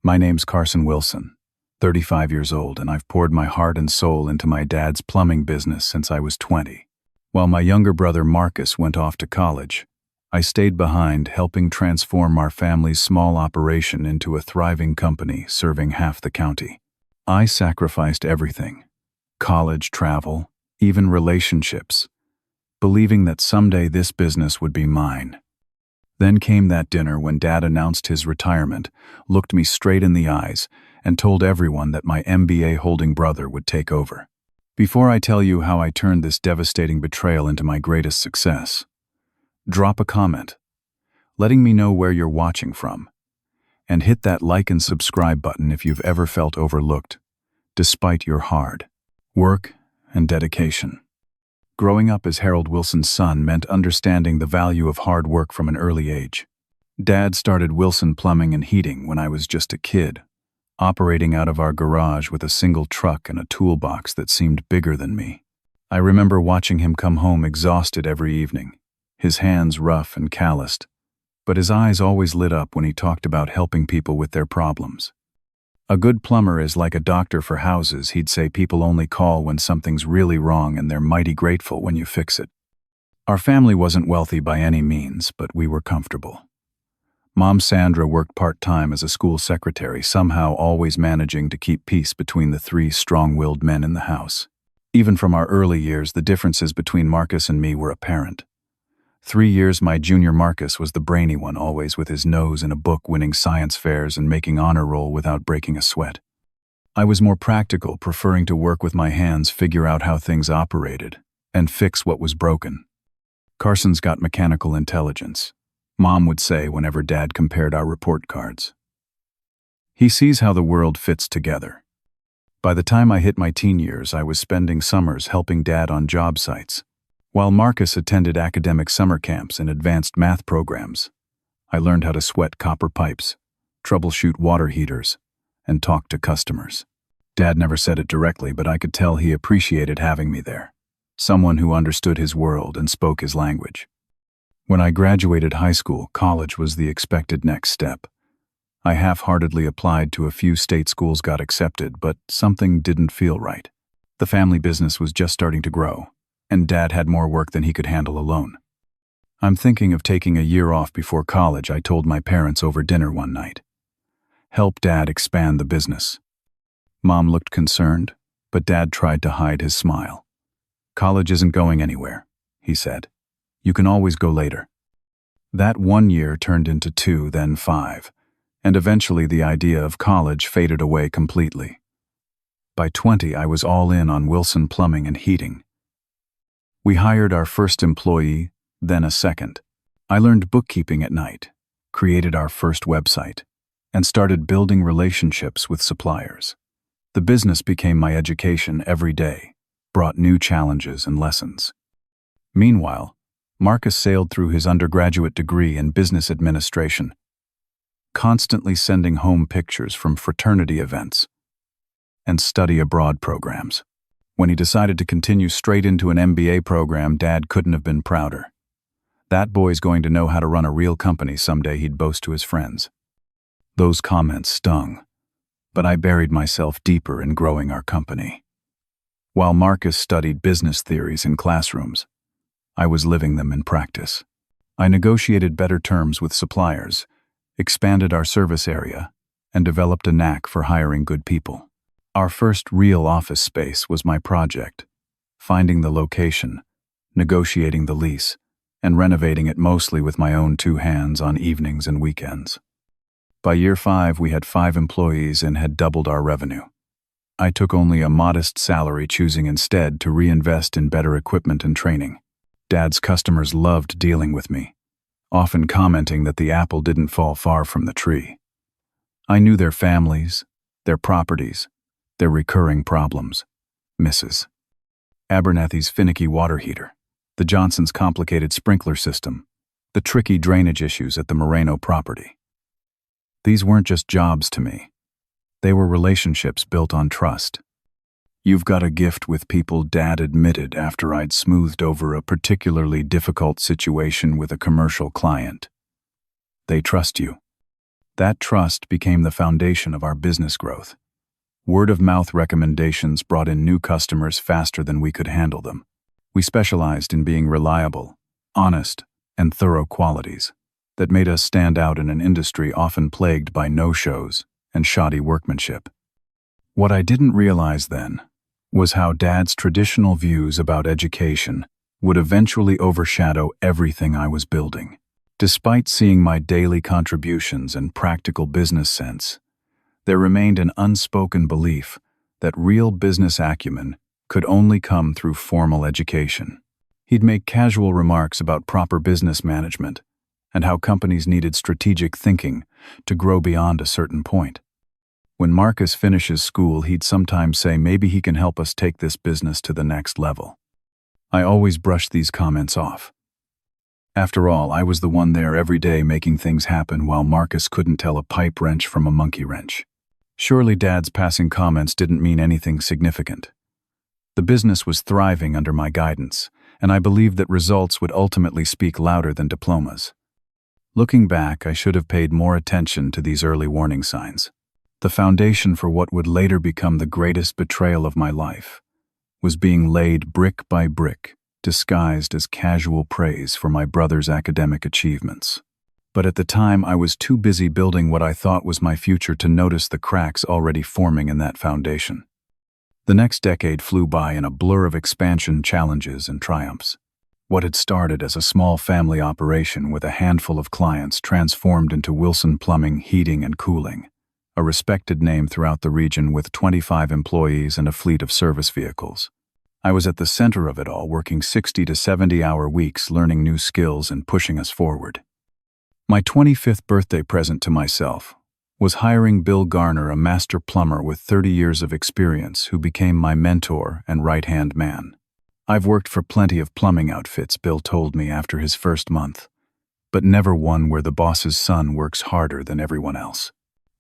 My name's Carson Wilson, 35 years old, and I've poured my heart and soul into my dad's plumbing business since I was 20. While my younger brother Marcus went off to college, I stayed behind helping transform our family's small operation into a thriving company serving half the county. I sacrificed everything, college, travel, even relationships, believing that someday this business would be mine. Then came that dinner when Dad announced his retirement, looked me straight in the eyes, and told everyone that my MBA-holding brother would take over. Before I tell you how I turned this devastating betrayal into my greatest success, drop a comment, letting me know where you're watching from, and hit that like and subscribe button if you've ever felt overlooked, despite your hard work and dedication. Growing up as Harold Wilson's son meant understanding the value of hard work from an early age. Dad started Wilson Plumbing and Heating when I was just a kid, operating out of our garage with a single truck and a toolbox that seemed bigger than me. I remember watching him come home exhausted every evening, his hands rough and calloused, but his eyes always lit up when he talked about helping people with their problems. A good plumber is like a doctor for houses. He'd say people only call when something's really wrong and they're mighty grateful when you fix it. Our family wasn't wealthy by any means, but we were comfortable. Mom Sandra worked part-time as a school secretary, somehow always managing to keep peace between the three strong-willed men in the house. Even from our early years, the differences between Marcus and me were apparent. 3 years my junior Marcus was the brainy one, always with his nose in a book, winning science fairs and making honor roll without breaking a sweat. I was more practical, preferring to work with my hands, figure out how things operated, and fix what was broken. Carson's got mechanical intelligence, Mom would say whenever Dad compared our report cards. He sees how the world fits together. By the time I hit my teen years, I was spending summers helping Dad on job sites, while Marcus attended academic summer camps and advanced math programs. I learned how to sweat copper pipes, troubleshoot water heaters, and talk to customers. Dad never said it directly, but I could tell he appreciated having me there, someone who understood his world and spoke his language. When I graduated high school, college was the expected next step. I half-heartedly applied to a few state schools, got accepted, but something didn't feel right. The family business was just starting to grow, and Dad had more work than he could handle alone. I'm thinking of taking a year off before college, I told my parents over dinner one night. Help Dad expand the business. Mom looked concerned, but Dad tried to hide his smile. College isn't going anywhere, he said. You can always go later. That 1 year turned into 2, then 5, and eventually the idea of college faded away completely. By 20, I was all in on Wilson Plumbing and Heating. We hired our first employee, then a second. I learned bookkeeping at night, created our first website, and started building relationships with suppliers. The business became my education every day, brought new challenges and lessons. Meanwhile, Marcus sailed through his undergraduate degree in business administration, constantly sending home pictures from fraternity events and study abroad programs. When he decided to continue straight into an MBA program, Dad couldn't have been prouder. That boy's going to know how to run a real company someday, he'd boast to his friends. Those comments stung, but I buried myself deeper in growing our company. While Marcus studied business theories in classrooms, I was living them in practice. I negotiated better terms with suppliers, expanded our service area, and developed a knack for hiring good people. Our first real office space was my project, finding the location, negotiating the lease, and renovating it mostly with my own 2 hands on evenings and weekends. By year 5, we had 5 employees and had doubled our revenue. I took only a modest salary, choosing instead to reinvest in better equipment and training. Dad's customers loved dealing with me, often commenting that the apple didn't fall far from the tree. I knew their families, their properties, their recurring problems. Mrs. Abernathy's finicky water heater, the Johnsons' complicated sprinkler system, the tricky drainage issues at the Moreno property. These weren't just jobs to me. They were relationships built on trust. "You've got a gift with people," Dad admitted after I'd smoothed over a particularly difficult situation with a commercial client. "They trust you." That trust became the foundation of our business growth. Word-of-mouth recommendations brought in new customers faster than we could handle them. We specialized in being reliable, honest, and thorough qualities that made us stand out in an industry often plagued by no-shows and shoddy workmanship. What I didn't realize then was how Dad's traditional views about education would eventually overshadow everything I was building. Despite seeing my daily contributions and practical business sense, there remained an unspoken belief that real business acumen could only come through formal education. He'd make casual remarks about proper business management and how companies needed strategic thinking to grow beyond a certain point. When Marcus finishes school, he'd sometimes say maybe he can help us take this business to the next level. I always brushed these comments off. After all, I was the one there every day making things happen while Marcus couldn't tell a pipe wrench from a monkey wrench. Surely Dad's passing comments didn't mean anything significant. The business was thriving under my guidance, and I believed that results would ultimately speak louder than diplomas. Looking back, I should have paid more attention to these early warning signs. The foundation for what would later become the greatest betrayal of my life was being laid brick by brick, disguised as casual praise for my brother's academic achievements. But at the time, I was too busy building what I thought was my future to notice the cracks already forming in that foundation. The next decade flew by in a blur of expansion, challenges, and triumphs. What had started as a small family operation with a handful of clients transformed into Wilson Plumbing, Heating, and Cooling, a respected name throughout the region with 25 employees and a fleet of service vehicles. I was at the center of it all, working 60 to 70-hour weeks, learning new skills and pushing us forward. My 25th birthday present to myself was hiring Bill Garner, a master plumber with 30 years of experience who became my mentor and right-hand man. "I've worked for plenty of plumbing outfits," Bill told me after his first month, "but never one where the boss's son works harder than everyone else."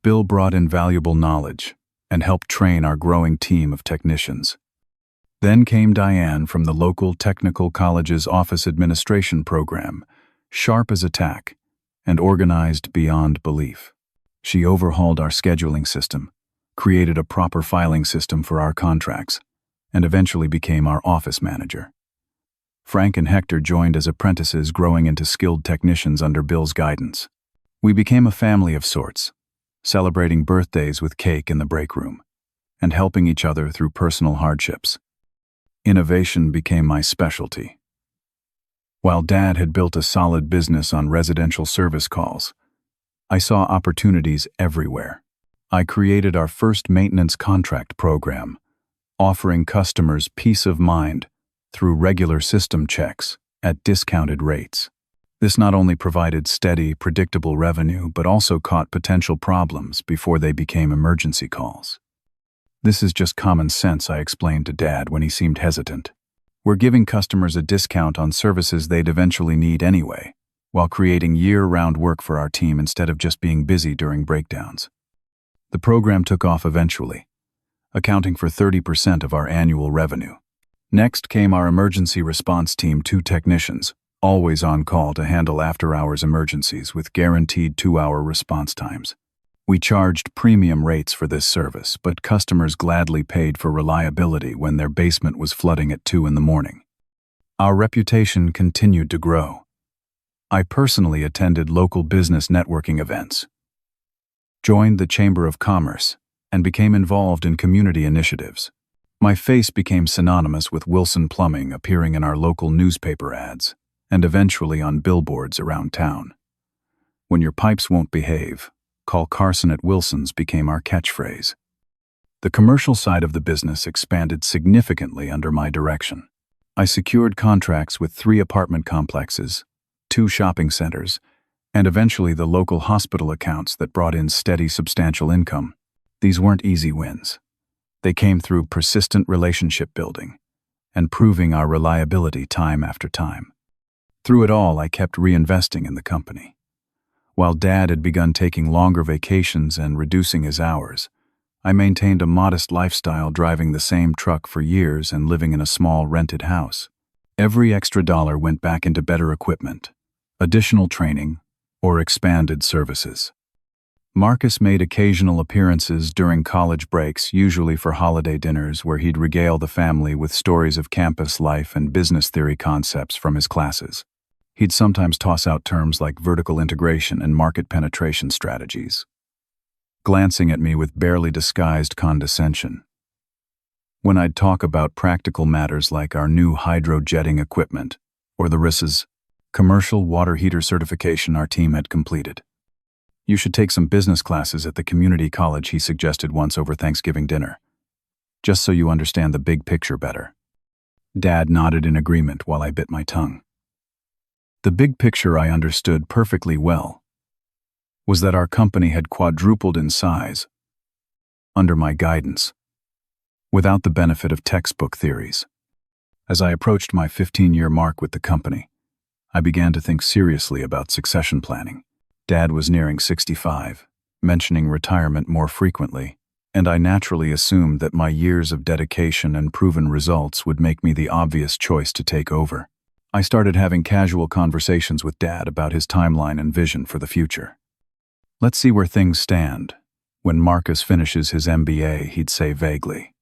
Bill brought in valuable knowledge and helped train our growing team of technicians. Then came Diane from the local technical college's office administration program, sharp as a tack and organized beyond belief. She overhauled our scheduling system, created a proper filing system for our contracts, and eventually became our office manager. Frank and Hector joined as apprentices, growing into skilled technicians under Bill's guidance. We became a family of sorts, celebrating birthdays with cake in the break room, and helping each other through personal hardships. Innovation became my specialty. While Dad had built a solid business on residential service calls, I saw opportunities everywhere. I created our first maintenance contract program, offering customers peace of mind through regular system checks at discounted rates. This not only provided steady, predictable revenue, but also caught potential problems before they became emergency calls. "This is just common sense," I explained to Dad when he seemed hesitant. "We're giving customers a discount on services they'd eventually need anyway, while creating year-round work for our team instead of just being busy during breakdowns." The program took off eventually, accounting for 30% of our annual revenue. Next came our emergency response team, 2 technicians, always on call to handle after-hours emergencies with guaranteed 2-hour response times. We charged premium rates for this service, but customers gladly paid for reliability when their basement was flooding at 2 in the morning. Our reputation continued to grow. I personally attended local business networking events, joined the Chamber of Commerce, and became involved in community initiatives. My face became synonymous with Wilson Plumbing, appearing in our local newspaper ads, and eventually on billboards around town. "When your pipes won't behave, call Carson at Wilson's" became our catchphrase. The commercial side of the business expanded significantly under my direction. I secured contracts with 3 apartment complexes, 2 shopping centers, and eventually the local hospital accounts that brought in steady, substantial income. These weren't easy wins. They came through persistent relationship building and proving our reliability time after time. Through it all, I kept reinvesting in the company. While Dad had begun taking longer vacations and reducing his hours, I maintained a modest lifestyle, driving the same truck for years and living in a small rented house. Every extra dollar went back into better equipment, additional training, or expanded services. Marcus made occasional appearances during college breaks, usually for holiday dinners where he'd regale the family with stories of campus life and business theory concepts from his classes. He'd sometimes toss out terms like vertical integration and market penetration strategies, glancing at me with barely disguised condescension. When I'd talk about practical matters like our new hydrojetting equipment or the RIS's commercial water heater certification our team had completed. "You should take some business classes at the community college," he suggested once over Thanksgiving dinner, "just so you understand the big picture better." Dad nodded in agreement while I bit my tongue. The big picture I understood perfectly well was that our company had quadrupled in size under my guidance, without the benefit of textbook theories. As I approached my 15-year mark with the company, I began to think seriously about succession planning. Dad was nearing 65, mentioning retirement more frequently, and I naturally assumed that my years of dedication and proven results would make me the obvious choice to take over. I started having casual conversations with Dad about his timeline and vision for the future. "Let's see where things stand. When Marcus finishes his MBA," he'd say vaguely,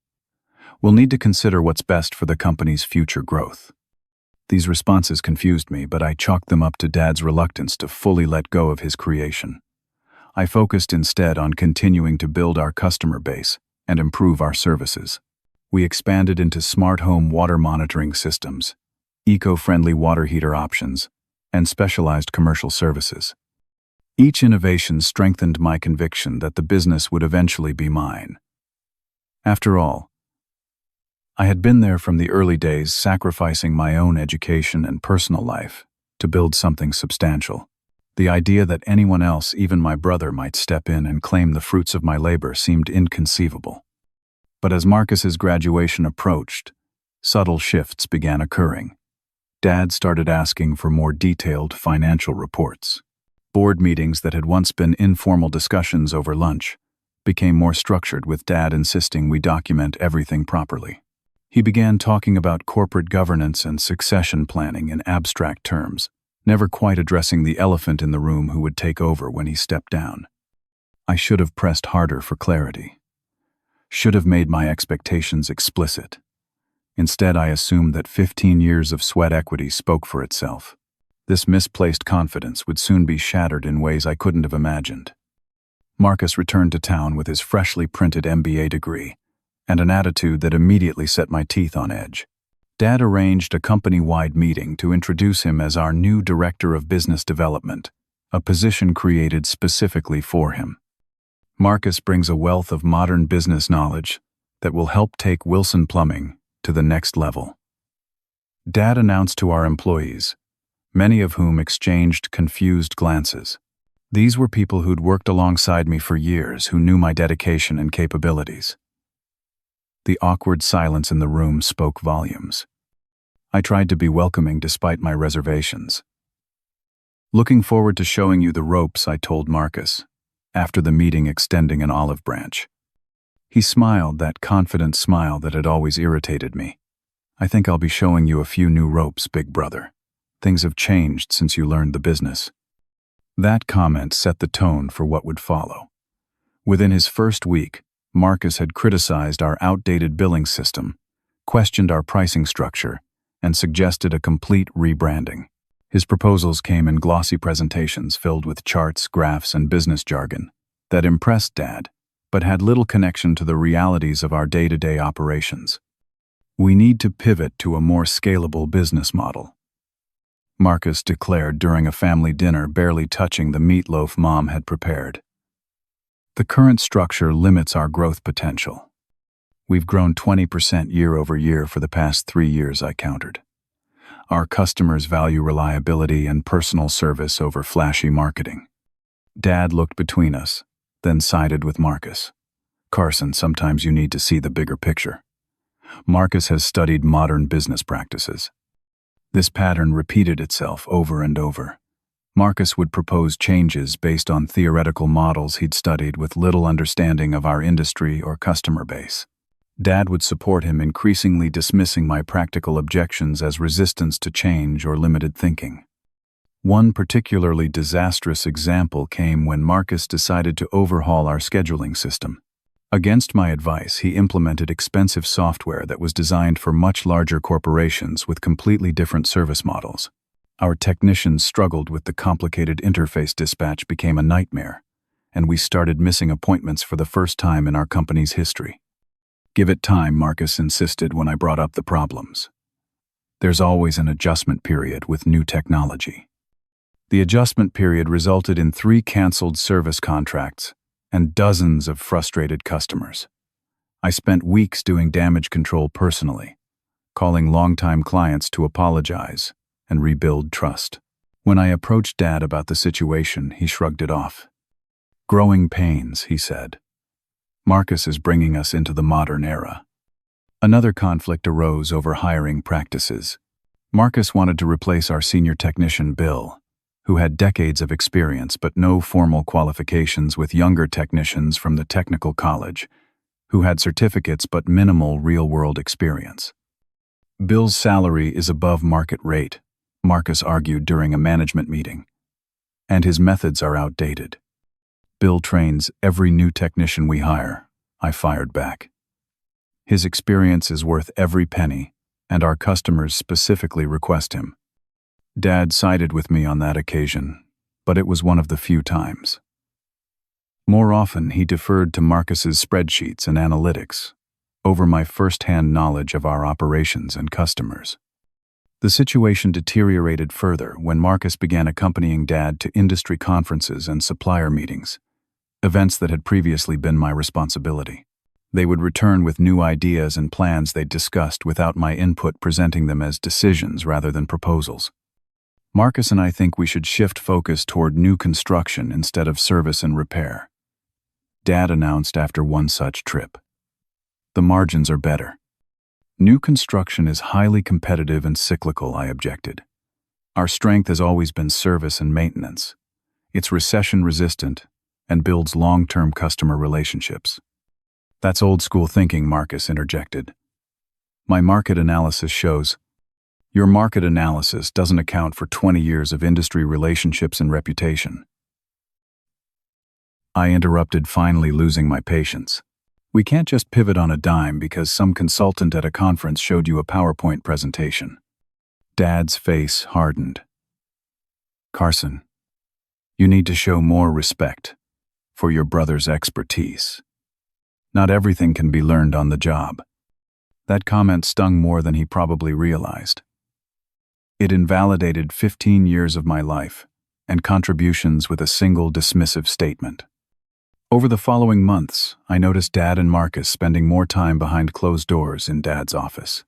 "we'll need to consider what's best for the company's future growth." These responses confused me, but I chalked them up to Dad's reluctance to fully let go of his creation. I focused instead on continuing to build our customer base and improve our services. We expanded into smart home water monitoring systems, eco-friendly water heater options, and specialized commercial services. Each innovation strengthened my conviction that the business would eventually be mine. After all, I had been there from the early days, sacrificing my own education and personal life to build something substantial. The idea that anyone else, even my brother, might step in and claim the fruits of my labor seemed inconceivable. But as Marcus's graduation approached, subtle shifts began occurring. Dad started asking for more detailed financial reports. Board meetings that had once been informal discussions over lunch became more structured, with Dad insisting we document everything properly. He began talking about corporate governance and succession planning in abstract terms, never quite addressing the elephant in the room who would take over when he stepped down. I should have pressed harder for clarity. Should have made my expectations explicit. Instead, I assumed that 15 years of sweat equity spoke for itself. This misplaced confidence would soon be shattered in ways I couldn't have imagined. Marcus returned to town with his freshly printed MBA degree and an attitude that immediately set my teeth on edge. Dad arranged a company-wide meeting to introduce him as our new Director of Business Development, a position created specifically for him. Marcus brings a wealth of modern business knowledge that will help take Wilson Plumbing to the next level. Dad announced to our employees, many of whom exchanged confused glances. These were people who'd worked alongside me for years, who knew my dedication and capabilities. The awkward silence in the room spoke volumes. I tried to be welcoming despite my reservations. "Looking forward to showing you the ropes," I told Marcus, after the meeting, extending an olive branch. He smiled, that confident smile that had always irritated me. "I think I'll be showing you a few new ropes, big brother. Things have changed since you learned the business." That comment set the tone for what would follow. Within his first week, Marcus had criticized our outdated billing system, questioned our pricing structure, and suggested a complete rebranding. His proposals came in glossy presentations filled with charts, graphs, and business jargon that impressed Dad, but had little connection to the realities of our day-to-day operations. "We need to pivot to a more scalable business model," Marcus declared during a family dinner, barely touching the meatloaf Mom had prepared. "The current structure limits our growth potential. We've grown 20% year over year for the past 3 years," I countered. "Our customers value reliability and personal service over flashy marketing." Dad looked between us, then sided with Marcus. "Carson, sometimes you need to see the bigger picture. Marcus has studied modern business practices." This pattern repeated itself over and over. Marcus would propose changes based on theoretical models he'd studied with little understanding of our industry or customer base. Dad would support him, increasingly dismissing my practical objections as resistance to change or limited thinking. One particularly disastrous example came when Marcus decided to overhaul our scheduling system. Against my advice, he implemented expensive software that was designed for much larger corporations with completely different service models. Our technicians struggled with the complicated interface. Dispatch became a nightmare, and we started missing appointments for the first time in our company's history. "Give it time," Marcus insisted when I brought up the problems. "There's always an adjustment period with new technology." The adjustment period resulted in 3 canceled service contracts and dozens of frustrated customers. I spent weeks doing damage control personally, calling longtime clients to apologize and rebuild trust. When I approached Dad about the situation, he shrugged it off. "Growing pains," he said. "Marcus is bringing us into the modern era." Another conflict arose over hiring practices. Marcus wanted to replace our senior technician, Bill, who had decades of experience but no formal qualifications, with younger technicians from the technical college, who had certificates but minimal real-world experience. "Bill's salary is above market rate," Marcus argued during a management meeting, "and his methods are outdated." "Bill trains every new technician we hire," I fired back. "His experience is worth every penny, and our customers specifically request him." Dad sided with me on that occasion, but it was one of the few times. More often, he deferred to Marcus's spreadsheets and analytics over my first-hand knowledge of our operations and customers. The situation deteriorated further when Marcus began accompanying Dad to industry conferences and supplier meetings, events that had previously been my responsibility. They would return with new ideas and plans they'd discussed without my input, presenting them as decisions rather than proposals. "Marcus and I think we should shift focus toward new construction instead of service and repair," Dad announced after one such trip. "The margins are better." "New construction is highly competitive and cyclical," I objected. "Our strength has always been service and maintenance. It's recession-resistant and builds long-term customer relationships." "That's old-school thinking," Marcus interjected. "My market analysis shows—" "Your market analysis doesn't account for 20 years of industry relationships and reputation," I interrupted, finally losing my patience. "We can't just pivot on a dime because some consultant at a conference showed you a PowerPoint presentation." Dad's face hardened. "Carson, you need to show more respect for your brother's expertise. Not everything can be learned on the job." That comment stung more than he probably realized. It invalidated 15 years of my life and contributions with a single dismissive statement. Over the following months, I noticed Dad and Marcus spending more time behind closed doors in Dad's office.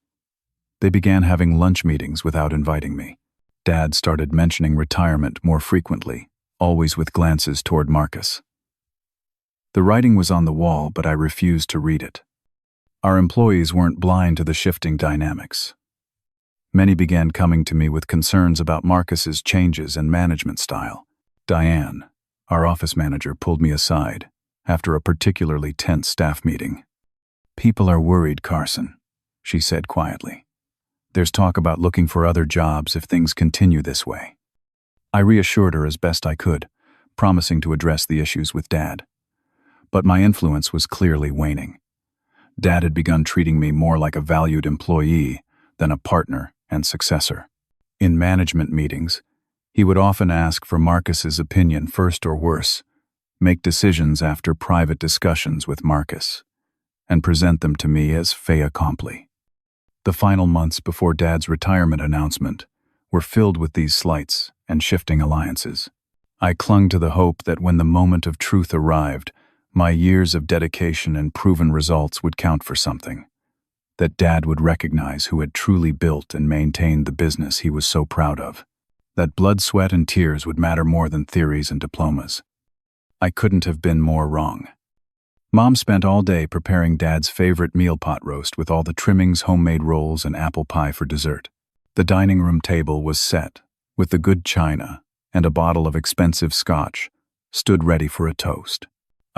They began having lunch meetings without inviting me. Dad started mentioning retirement more frequently, always with glances toward Marcus. The writing was on the wall, but I refused to read it. Our employees weren't blind to the shifting dynamics. Many began coming to me with concerns about Marcus's changes in management style. Diane, our office manager, pulled me aside after a particularly tense staff meeting. "People are worried, Carson," she said quietly. "There's talk about looking for other jobs if things continue this way." I reassured her as best I could, promising to address the issues with Dad. But my influence was clearly waning. Dad had begun treating me more like a valued employee than a partner and successor. In management meetings, he would often ask for Marcus's opinion first, or worse, make decisions after private discussions with Marcus, and present them to me as fait accompli. The final months before Dad's retirement announcement were filled with these slights and shifting alliances. I clung to the hope that when the moment of truth arrived, my years of dedication and proven results would count for something, that Dad would recognize who had truly built and maintained the business he was so proud of, that blood, sweat, and tears would matter more than theories and diplomas. I couldn't have been more wrong. Mom spent all day preparing Dad's favorite meal pot roast with all the trimmings, homemade rolls, and apple pie for dessert. The dining room table was set, with the good china and a bottle of expensive scotch stood ready for a toast.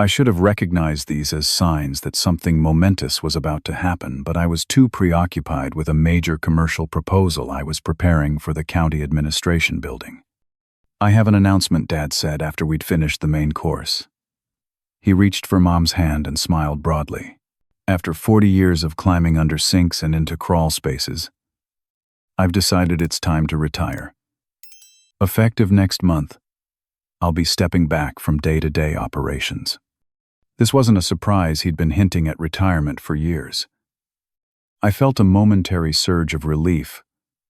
I should have recognized these as signs that something momentous was about to happen, but I was too preoccupied with a major commercial proposal I was preparing for the county administration building. "I have an announcement," Dad said after we'd finished the main course. He reached for Mom's hand and smiled broadly. "After 40 years of climbing under sinks and into crawl spaces, I've decided it's time to retire. Effective next month, I'll be stepping back from day-to-day operations." This wasn't a surprise. He'd been hinting at retirement for years. I felt a momentary surge of relief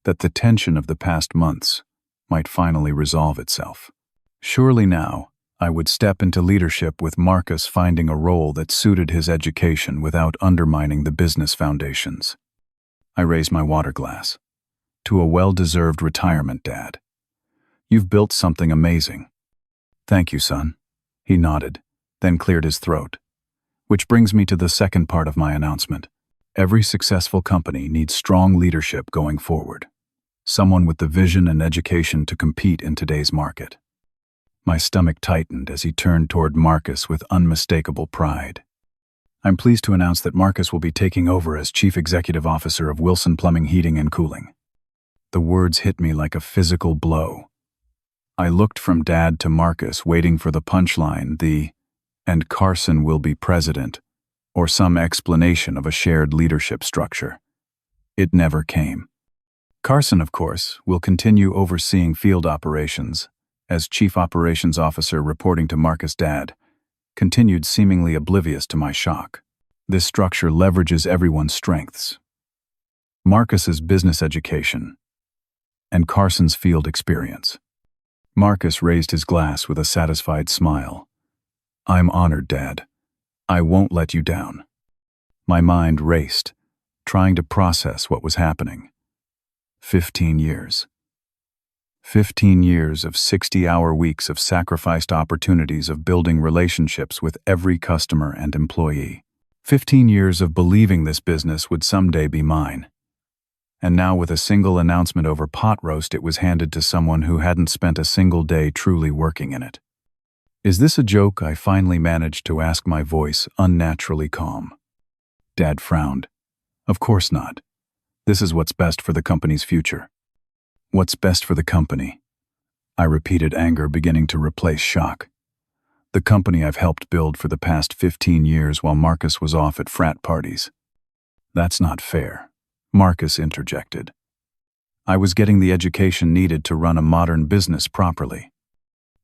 that the tension of the past months might finally resolve itself. Surely now, I would step into leadership with Marcus finding a role that suited his education without undermining the business foundations. I raised my water glass. "To a well-deserved retirement, Dad. You've built something amazing." "Thank you, son." He nodded, then cleared his throat. Which brings me to the second part of my announcement. Every successful company needs strong leadership going forward. Someone with the vision and education to compete in today's market. My stomach tightened as he turned toward Marcus with unmistakable pride. "I'm pleased to announce that Marcus will be taking over as Chief Executive Officer of Wilson Plumbing, Heating and Cooling." The words hit me like a physical blow. I looked from Dad to Marcus, waiting for the punchline, "and Carson will be president," or some explanation of a shared leadership structure. It never came. Carson, of course, will continue overseeing field operations, as Chief Operations Officer reporting to Marcus. Dad continued, seemingly oblivious to my shock. This structure leverages everyone's strengths. Marcus's business education and Carson's field experience. Marcus raised his glass with a satisfied smile. "I'm honored, Dad. I won't let you down." My mind raced, trying to process what was happening. 15 years. 15 years of 60-hour weeks of sacrificed opportunities of building relationships with every customer and employee. 15 years of believing this business would someday be mine. And now, with a single announcement over pot roast, it was handed to someone who hadn't spent a single day truly working in it. "Is this a joke?" I finally managed to ask, my voice unnaturally calm. Dad frowned. "Of course not. This is what's best for the company's future." "What's best for the company?" I repeated, anger beginning to replace shock. "The company I've helped build for the past 15 years while Marcus was off at frat parties." "That's not fair," Marcus interjected. "I was getting the education needed to run a modern business properly."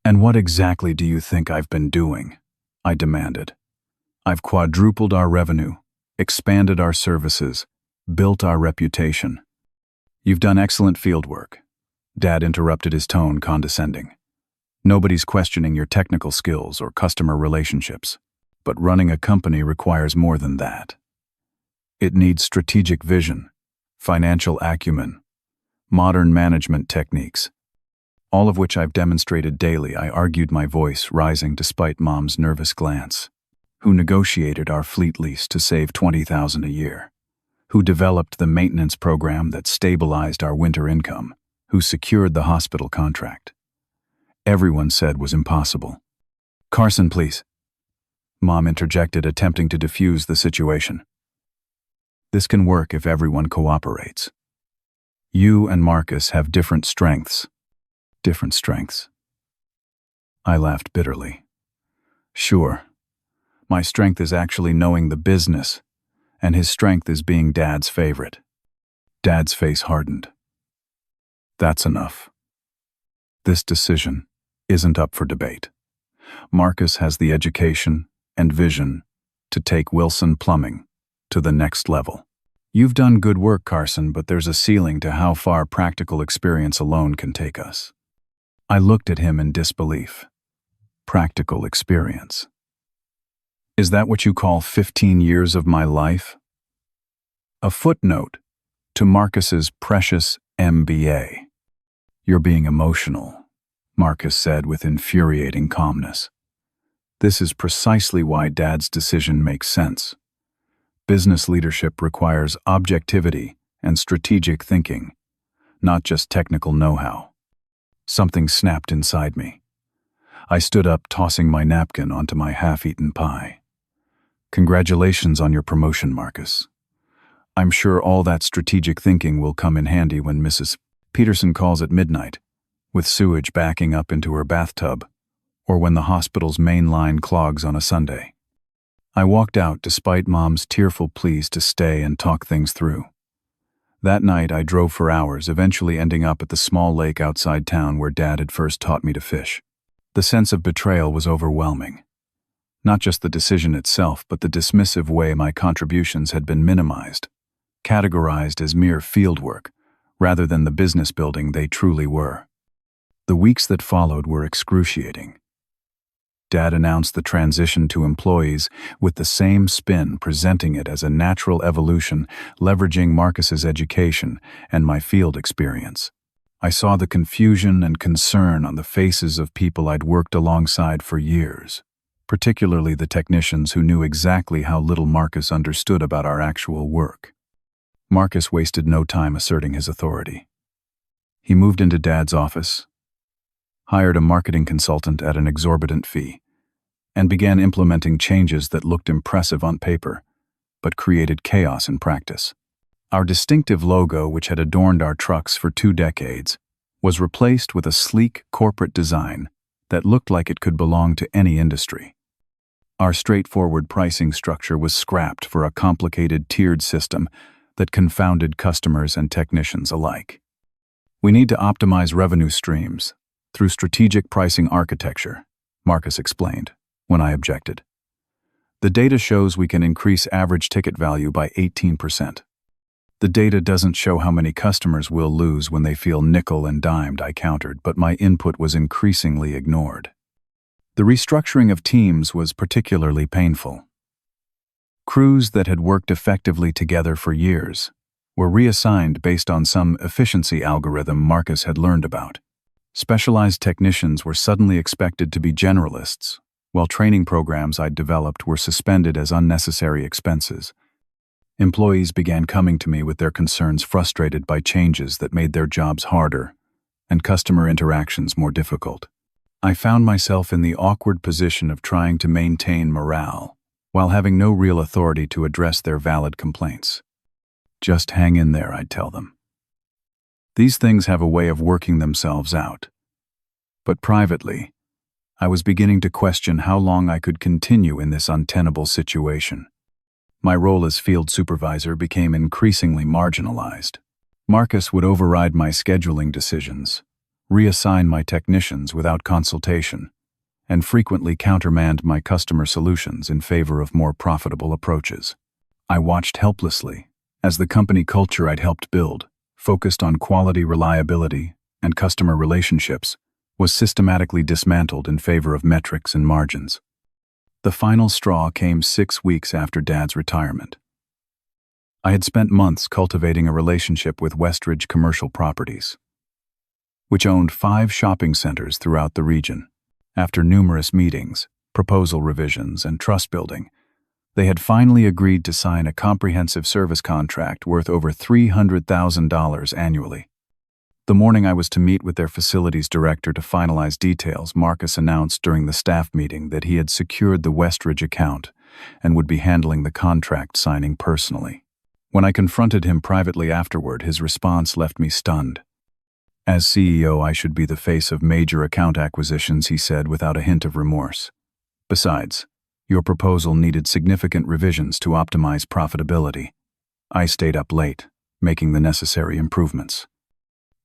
"And what exactly do you think I've been doing?" I demanded. "I've quadrupled our revenue, expanded our services, built our reputation." "You've done excellent field work," Dad interrupted, his tone condescending. "Nobody's questioning your technical skills or customer relationships. But running a company requires more than that. It needs strategic vision, financial acumen, modern management techniques, all of which I've demonstrated daily," I argued, my voice rising despite Mom's nervous glance. "Who negotiated our fleet lease to save $20,000 a year? Who developed the maintenance program that stabilized our winter income? Who secured the hospital contract?" Everyone said was impossible. "Carson, please," Mom interjected, attempting to defuse the situation. "This can work if everyone cooperates. You and Marcus have different strengths." "Different strengths?" I laughed bitterly. "Sure. My strength is actually knowing the business, and his strength is being Dad's favorite." Dad's face hardened. "That's enough. This decision isn't up for debate. Marcus has the education and vision to take Wilson Plumbing to the next level. You've done good work, Carson, but there's a ceiling to how far practical experience alone can take us." I looked at him in disbelief. Practical experience? Is that what you call 15 years of my life? A footnote to Marcus's precious MBA. "You're being emotional," Marcus said with infuriating calmness. "This is precisely why Dad's decision makes sense. Business leadership requires objectivity and strategic thinking, not just technical know-how." Something snapped inside me. I stood up, tossing my napkin onto my half-eaten pie. "Congratulations on your promotion, Marcus. I'm sure all that strategic thinking will come in handy when Mrs. Peterson calls at midnight. with sewage backing up into her bathtub, or when the hospital's main line clogs on a Sunday. I walked out despite Mom's tearful pleas to stay and talk things through. That night I drove for hours, eventually ending up at the small lake outside town where Dad had first taught me to fish. The sense of betrayal was overwhelming. Not just the decision itself, but the dismissive way my contributions had been minimized, categorized as mere fieldwork, rather than the business building they truly were. The weeks that followed were excruciating. Dad announced the transition to employees with the same spin, presenting it as a natural evolution, leveraging Marcus's education and my field experience. I saw the confusion and concern on the faces of people I'd worked alongside for years, particularly the technicians who knew exactly how little Marcus understood about our actual work. Marcus wasted no time asserting his authority. He moved into Dad's office, hired a marketing consultant at an exorbitant fee, and began implementing changes that looked impressive on paper, but created chaos in practice. Our distinctive logo, which had adorned our trucks for 2 decades, was replaced with a sleek corporate design that looked like it could belong to any industry. Our straightforward pricing structure was scrapped for a complicated tiered system that confounded customers and technicians alike. "We need to optimize revenue streams through strategic pricing architecture," Marcus explained, when I objected. "The data shows we can increase average ticket value by 18%. The data doesn't show how many customers we'll lose when they feel nickel and dimed," I countered, but my input was increasingly ignored. The restructuring of teams was particularly painful. Crews that had worked effectively together for years were reassigned based on some efficiency algorithm Marcus had learned about. Specialized technicians were suddenly expected to be generalists, while training programs I'd developed were suspended as unnecessary expenses. Employees began coming to me with their concerns, frustrated by changes that made their jobs harder and customer interactions more difficult. I found myself in the awkward position of trying to maintain morale while having no real authority to address their valid complaints. "Just hang in there," I'd tell them. These things have a way of working themselves out. But privately, I was beginning to question how long I could continue in this untenable situation. My role as field supervisor became increasingly marginalized. Marcus would override my scheduling decisions, reassign my technicians without consultation, and frequently countermand my customer solutions in favor of more profitable approaches. I watched helplessly as the company culture I'd helped build, focused on quality, reliability, and customer relationships, was systematically dismantled in favor of metrics and margins. The final straw came 6 weeks after Dad's retirement. I had spent months cultivating a relationship with Westridge Commercial Properties, which owned 5 shopping centers throughout the region. After numerous meetings, proposal revisions, and trust building, they had finally agreed to sign a comprehensive service contract worth over $300,000 annually. The morning I was to meet with their facilities director to finalize details, Marcus announced during the staff meeting that he had secured the Westridge account and would be handling the contract signing personally. When I confronted him privately afterward, his response left me stunned. "As CEO, I should be the face of major account acquisitions," he said without a hint of remorse. "Besides, your proposal needed significant revisions to optimize profitability. I stayed up late, making the necessary improvements.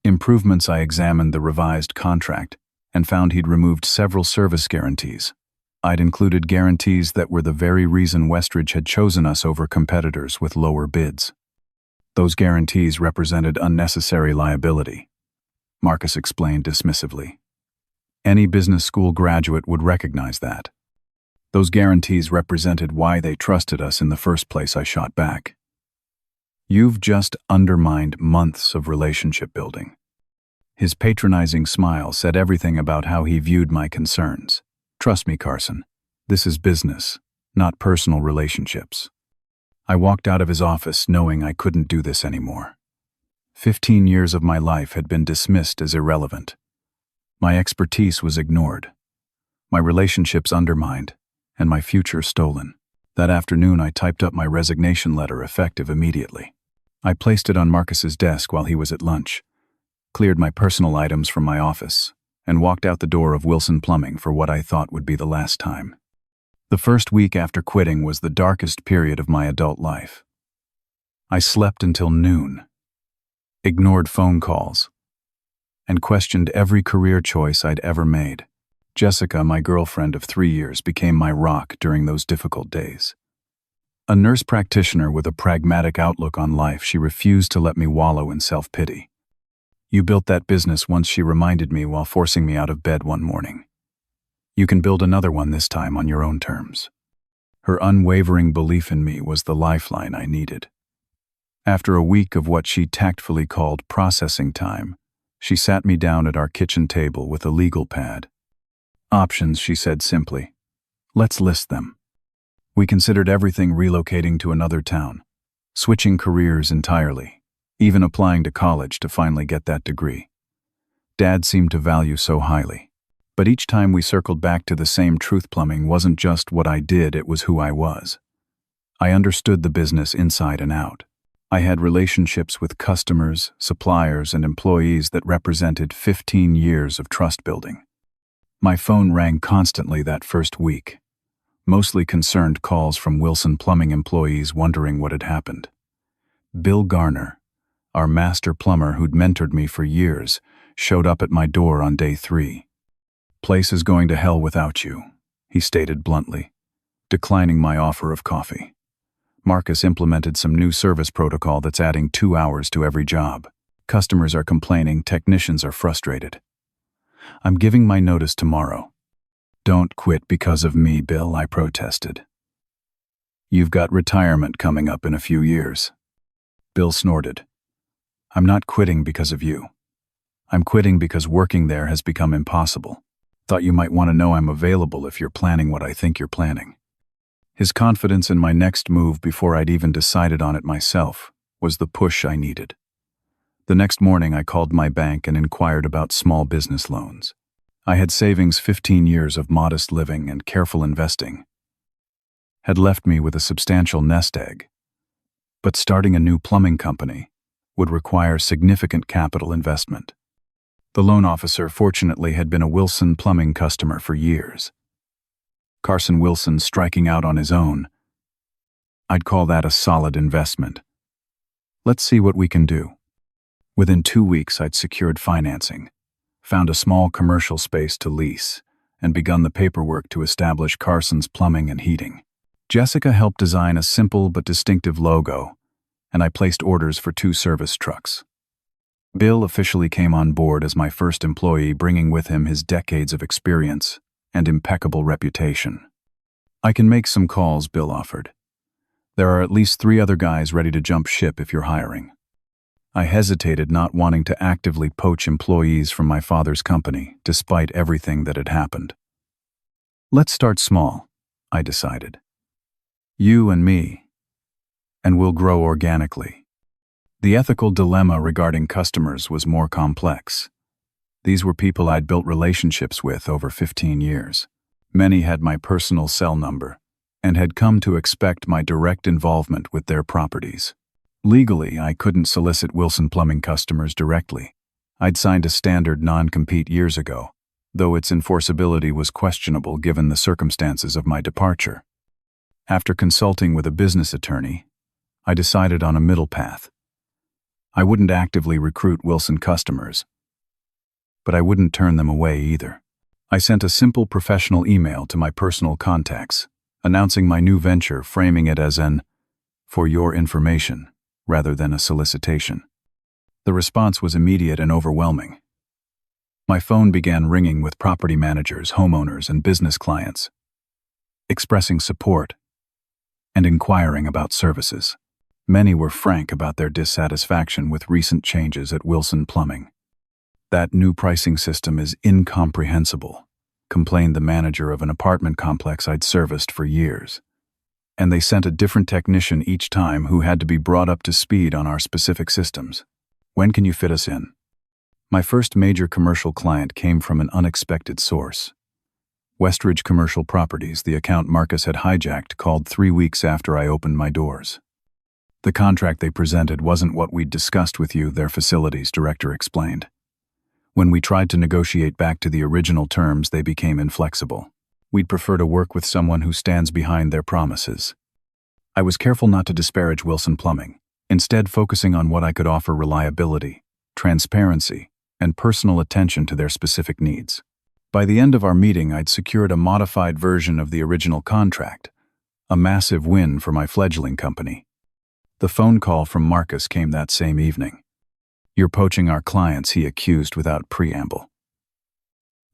I examined the revised contract and found he'd removed several service guarantees. I'd included guarantees that were the very reason Westridge had chosen us over competitors with lower bids. Those guarantees represented unnecessary liability," Marcus explained dismissively. "Any business school graduate would recognize that. Those guarantees represented why they trusted us in the first place," I shot back. "You've just undermined months of relationship building." His patronizing smile said everything about how he viewed my concerns. "Trust me, Carson, this is business, not personal relationships." I walked out of his office knowing I couldn't do this anymore. 15 years of my life had been dismissed as irrelevant. My expertise was ignored, my relationships undermined, and my future stolen. That afternoon I typed up my resignation letter, effective immediately. I placed it on Marcus's desk while he was at lunch, cleared my personal items from my office, and walked out the door of Wilson Plumbing for what I thought would be the last time. The first week after quitting was the darkest period of my adult life. I slept until noon, ignored phone calls, and questioned every career choice I'd ever made. Jessica, my girlfriend of 3 years, became my rock during those difficult days. A nurse practitioner with a pragmatic outlook on life, she refused to let me wallow in self-pity. "You built that business once," she reminded me while forcing me out of bed one morning. "You can build another one this time on your own terms." Her unwavering belief in me was the lifeline I needed. After a week of what she tactfully called processing time, she sat me down at our kitchen table with a legal pad. "Options," she said simply. "Let's list them." We considered everything: relocating to another town, switching careers entirely, even applying to college to finally get that degree Dad seemed to value so highly. But each time we circled back to the same truth: plumbing wasn't just what I did, it was who I was. I understood the business inside and out. I had relationships with customers, suppliers, and employees that represented 15 years of trust building. My phone rang constantly that first week, mostly concerned calls from Wilson Plumbing employees wondering what had happened. Bill Garner, our master plumber who'd mentored me for years, showed up at my door on day 3. "Place is going to hell without you," he stated bluntly, declining my offer of coffee. "Marcus implemented some new service protocol that's adding 2 hours to every job. Customers are complaining, technicians are frustrated. I'm giving my notice tomorrow." "Don't quit because of me, Bill," I protested. "You've got retirement coming up in a few years." Bill snorted. "I'm not quitting because of you. I'm quitting because working there has become impossible. Thought you might want to know I'm available if you're planning what I think you're planning." His confidence in my next move before I'd even decided on it myself was the push I needed. The next morning I called my bank and inquired about small business loans. I had savings. 15 years of modest living and careful investing had left me with a substantial nest egg. But starting a new plumbing company would require significant capital investment. The loan officer, fortunately, had been a Wilson Plumbing customer for years. Carson Wilson striking out on his own. I'd call that a solid investment. "Let's see what we can do." Within 2 weeks, I'd secured financing, found a small commercial space to lease, and begun the paperwork to establish Carson's Plumbing and Heating. Jessica helped design a simple but distinctive logo, and I placed orders for 2 service trucks. Bill officially came on board as my first employee, bringing with him his decades of experience and impeccable reputation. "I can make some calls," Bill offered. "There are at least 3 other guys ready to jump ship if you're hiring." I hesitated, not wanting to actively poach employees from my father's company, despite everything that had happened. "Let's start small," I decided. "You and me, and we'll grow organically." The ethical dilemma regarding customers was more complex. These were people I'd built relationships with over 15 years. Many had my personal cell number and had come to expect my direct involvement with their properties. Legally, I couldn't solicit Wilson Plumbing customers directly. I'd signed a standard non-compete years ago, though its enforceability was questionable given the circumstances of my departure. After consulting with a business attorney, I decided on a middle path. I wouldn't actively recruit Wilson customers, but I wouldn't turn them away either. I sent a simple professional email to my personal contacts, announcing my new venture, framing it as an "for your information" rather than a solicitation. The response was immediate and overwhelming. My phone began ringing with property managers, homeowners, and business clients, expressing support and inquiring about services. Many were frank about their dissatisfaction with recent changes at Wilson Plumbing. "That new pricing system is incomprehensible," complained the manager of an apartment complex I'd serviced for years. "And they sent a different technician each time who had to be brought up to speed on our specific systems. When can you fit us in?" My first major commercial client came from an unexpected source. Westridge Commercial Properties, the account Marcus had hijacked, called 3 weeks after I opened my doors. "The contract they presented wasn't what we'd discussed with you," their facilities director explained. When we tried to negotiate back to the original terms, they became inflexible. We'd prefer to work with someone who stands behind their promises. I was careful not to disparage Wilson Plumbing, instead focusing on what I could offer: reliability, transparency, and personal attention to their specific needs. By the end of our meeting, I'd secured a modified version of the original contract, a massive win for my fledgling company. The phone call from Marcus came that same evening. "You're poaching our clients," he accused without preamble.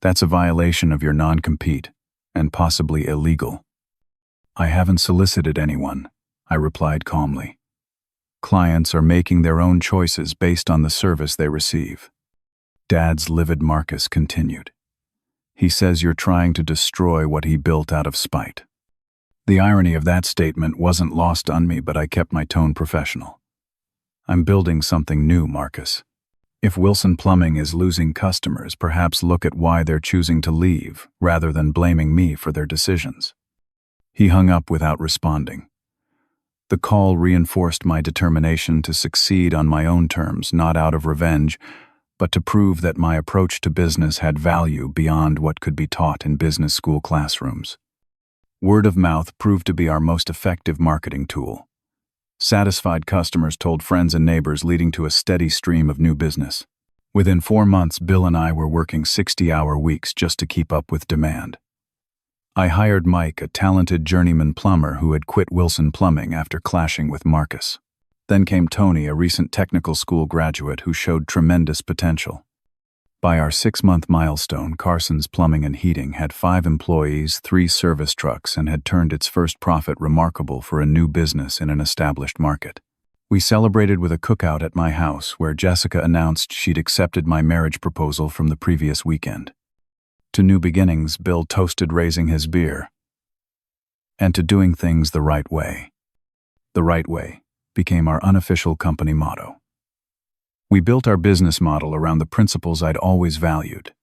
"That's a violation of your non-compete, and possibly illegal." "I haven't solicited anyone," I replied calmly. "Clients are making their own choices based on the service they receive." Dad's livid Marcus continued. "He says you're trying to destroy what he built out of spite." The irony of that statement wasn't lost on me, but I kept my tone professional. "I'm building something new, Marcus. If Wilson Plumbing is losing customers, perhaps look at why they're choosing to leave, rather than blaming me for their decisions." He hung up without responding. The call reinforced my determination to succeed on my own terms, not out of revenge, but to prove that my approach to business had value beyond what could be taught in business school classrooms. Word of mouth proved to be our most effective marketing tool. Satisfied customers told friends and neighbors, leading to a steady stream of new business. Within 4 months, Bill and I were working 60-hour weeks just to keep up with demand. I hired Mike, a talented journeyman plumber who had quit Wilson Plumbing after clashing with Marcus. Then came Tony, a recent technical school graduate who showed tremendous potential. By our 6-month milestone, Carson's Plumbing and Heating had 5 employees, 3 service trucks, and had turned its first profit, remarkable for a new business in an established market. We celebrated with a cookout at my house, where Jessica announced she'd accepted my marriage proposal from the previous weekend. To new beginnings, Bill toasted raising his beer. And to doing things the right way. The right way became our unofficial company motto. We built our business model around the principles I'd always valued: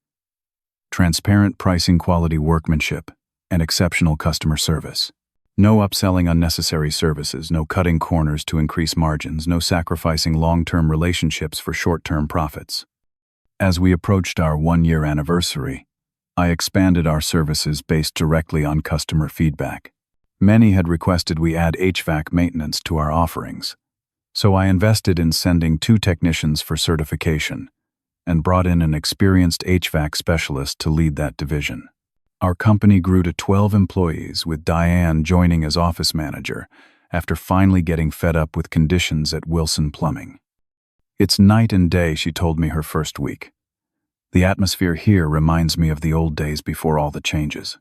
transparent pricing, quality workmanship, and exceptional customer service. No upselling unnecessary services, no cutting corners to increase margins, no sacrificing long-term relationships for short-term profits. As we approached our 1-year anniversary, I expanded our services based directly on customer feedback. Many had requested we add HVAC maintenance to our offerings, so I invested in sending 2 technicians for certification and brought in an experienced HVAC specialist to lead that division. Our company grew to 12 employees, with Diane joining as office manager after finally getting fed up with conditions at Wilson Plumbing. "It's night and day," she told me her first week. "The atmosphere here reminds me of the old days before all the changes."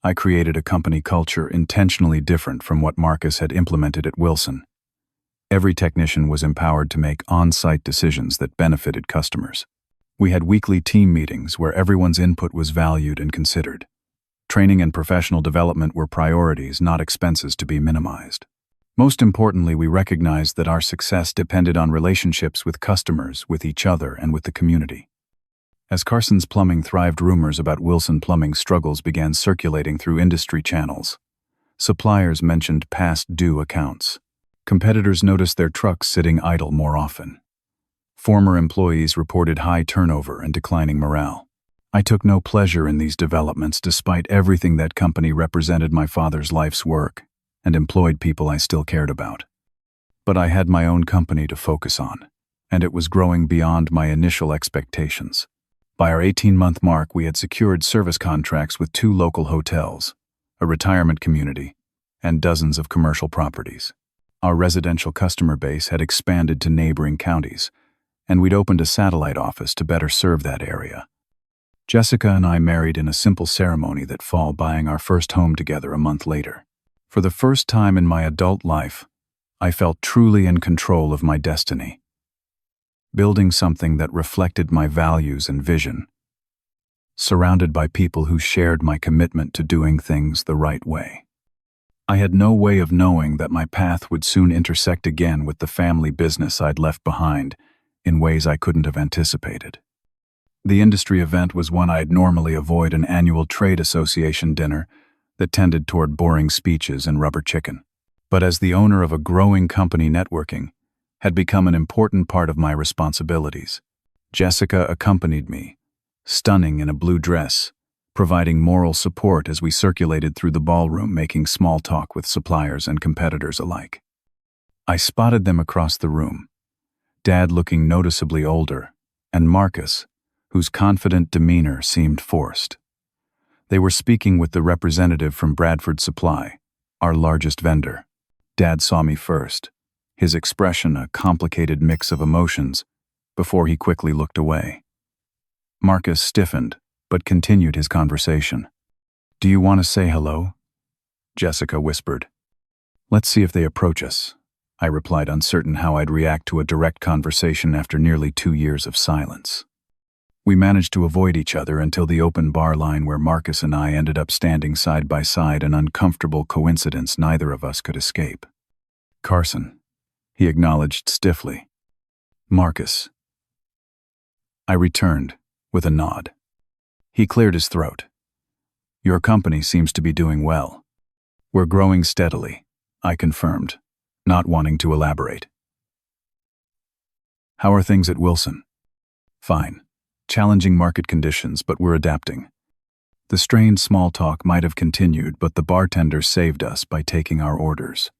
I created a company culture intentionally different from what Marcus had implemented at Wilson. Every technician was empowered to make on-site decisions that benefited customers. We had weekly team meetings where everyone's input was valued and considered. Training and professional development were priorities, not expenses to be minimized. Most importantly, we recognized that our success depended on relationships with customers, with each other, and with the community. As Carson's Plumbing thrived, rumors about Wilson Plumbing's struggles began circulating through industry channels. Suppliers mentioned past due accounts. Competitors noticed their trucks sitting idle more often. Former employees reported high turnover and declining morale. I took no pleasure in these developments, despite everything that company represented: my father's life's work, and employed people I still cared about. But I had my own company to focus on, and it was growing beyond my initial expectations. By our 18-month mark, we had secured service contracts with 2 local hotels, a retirement community, and dozens of commercial properties. Our residential customer base had expanded to neighboring counties, and we'd opened a satellite office to better serve that area. Jessica and I married in a simple ceremony that fall, buying our first home together a month later. For the first time in my adult life, I felt truly in control of my destiny, building something that reflected my values and vision, surrounded by people who shared my commitment to doing things the right way. I had no way of knowing that my path would soon intersect again with the family business I'd left behind in ways I couldn't have anticipated. The industry event was one I'd normally avoid, an annual trade association dinner that tended toward boring speeches and rubber chicken. But as the owner of a growing company, networking had become an important part of my responsibilities. Jessica accompanied me, stunning in a blue dress, providing moral support as we circulated through the ballroom making small talk with suppliers and competitors alike. I spotted them across the room, Dad looking noticeably older, and Marcus, whose confident demeanor seemed forced. They were speaking with the representative from Bradford Supply, our largest vendor. Dad saw me first, his expression a complicated mix of emotions, before he quickly looked away. Marcus stiffened, but continued his conversation. "Do you want to say hello?" Jessica whispered. "Let's see if they approach us," I replied, uncertain how I'd react to a direct conversation after nearly 2 years of silence. We managed to avoid each other until the open bar line where Marcus and I ended up standing side by side, an uncomfortable coincidence neither of us could escape. "Carson," he acknowledged stiffly. "Marcus." I returned, with a nod. He cleared his throat. "Your company seems to be doing well." "We're growing steadily," I confirmed, not wanting to elaborate. "How are things at Wilson?" "Fine. Challenging market conditions, but we're adapting." The strained small talk might have continued, but the bartender saved us by taking our orders.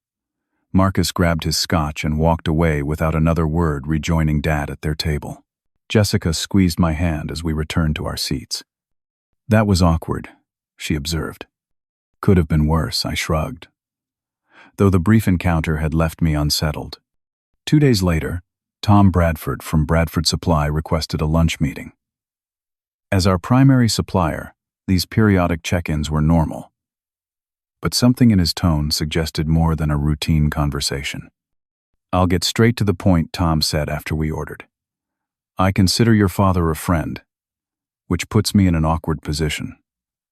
Marcus grabbed his scotch and walked away without another word, rejoining Dad at their table. Jessica squeezed my hand as we returned to our seats. "That was awkward," she observed. "Could have been worse," I shrugged, though the brief encounter had left me unsettled. 2 days later, Tom Bradford from Bradford Supply requested a lunch meeting. As our primary supplier, these periodic check-ins were normal, but something in his tone suggested more than a routine conversation. "I'll get straight to the point," Tom said after we ordered. "I consider your father a friend," which puts me in an awkward position.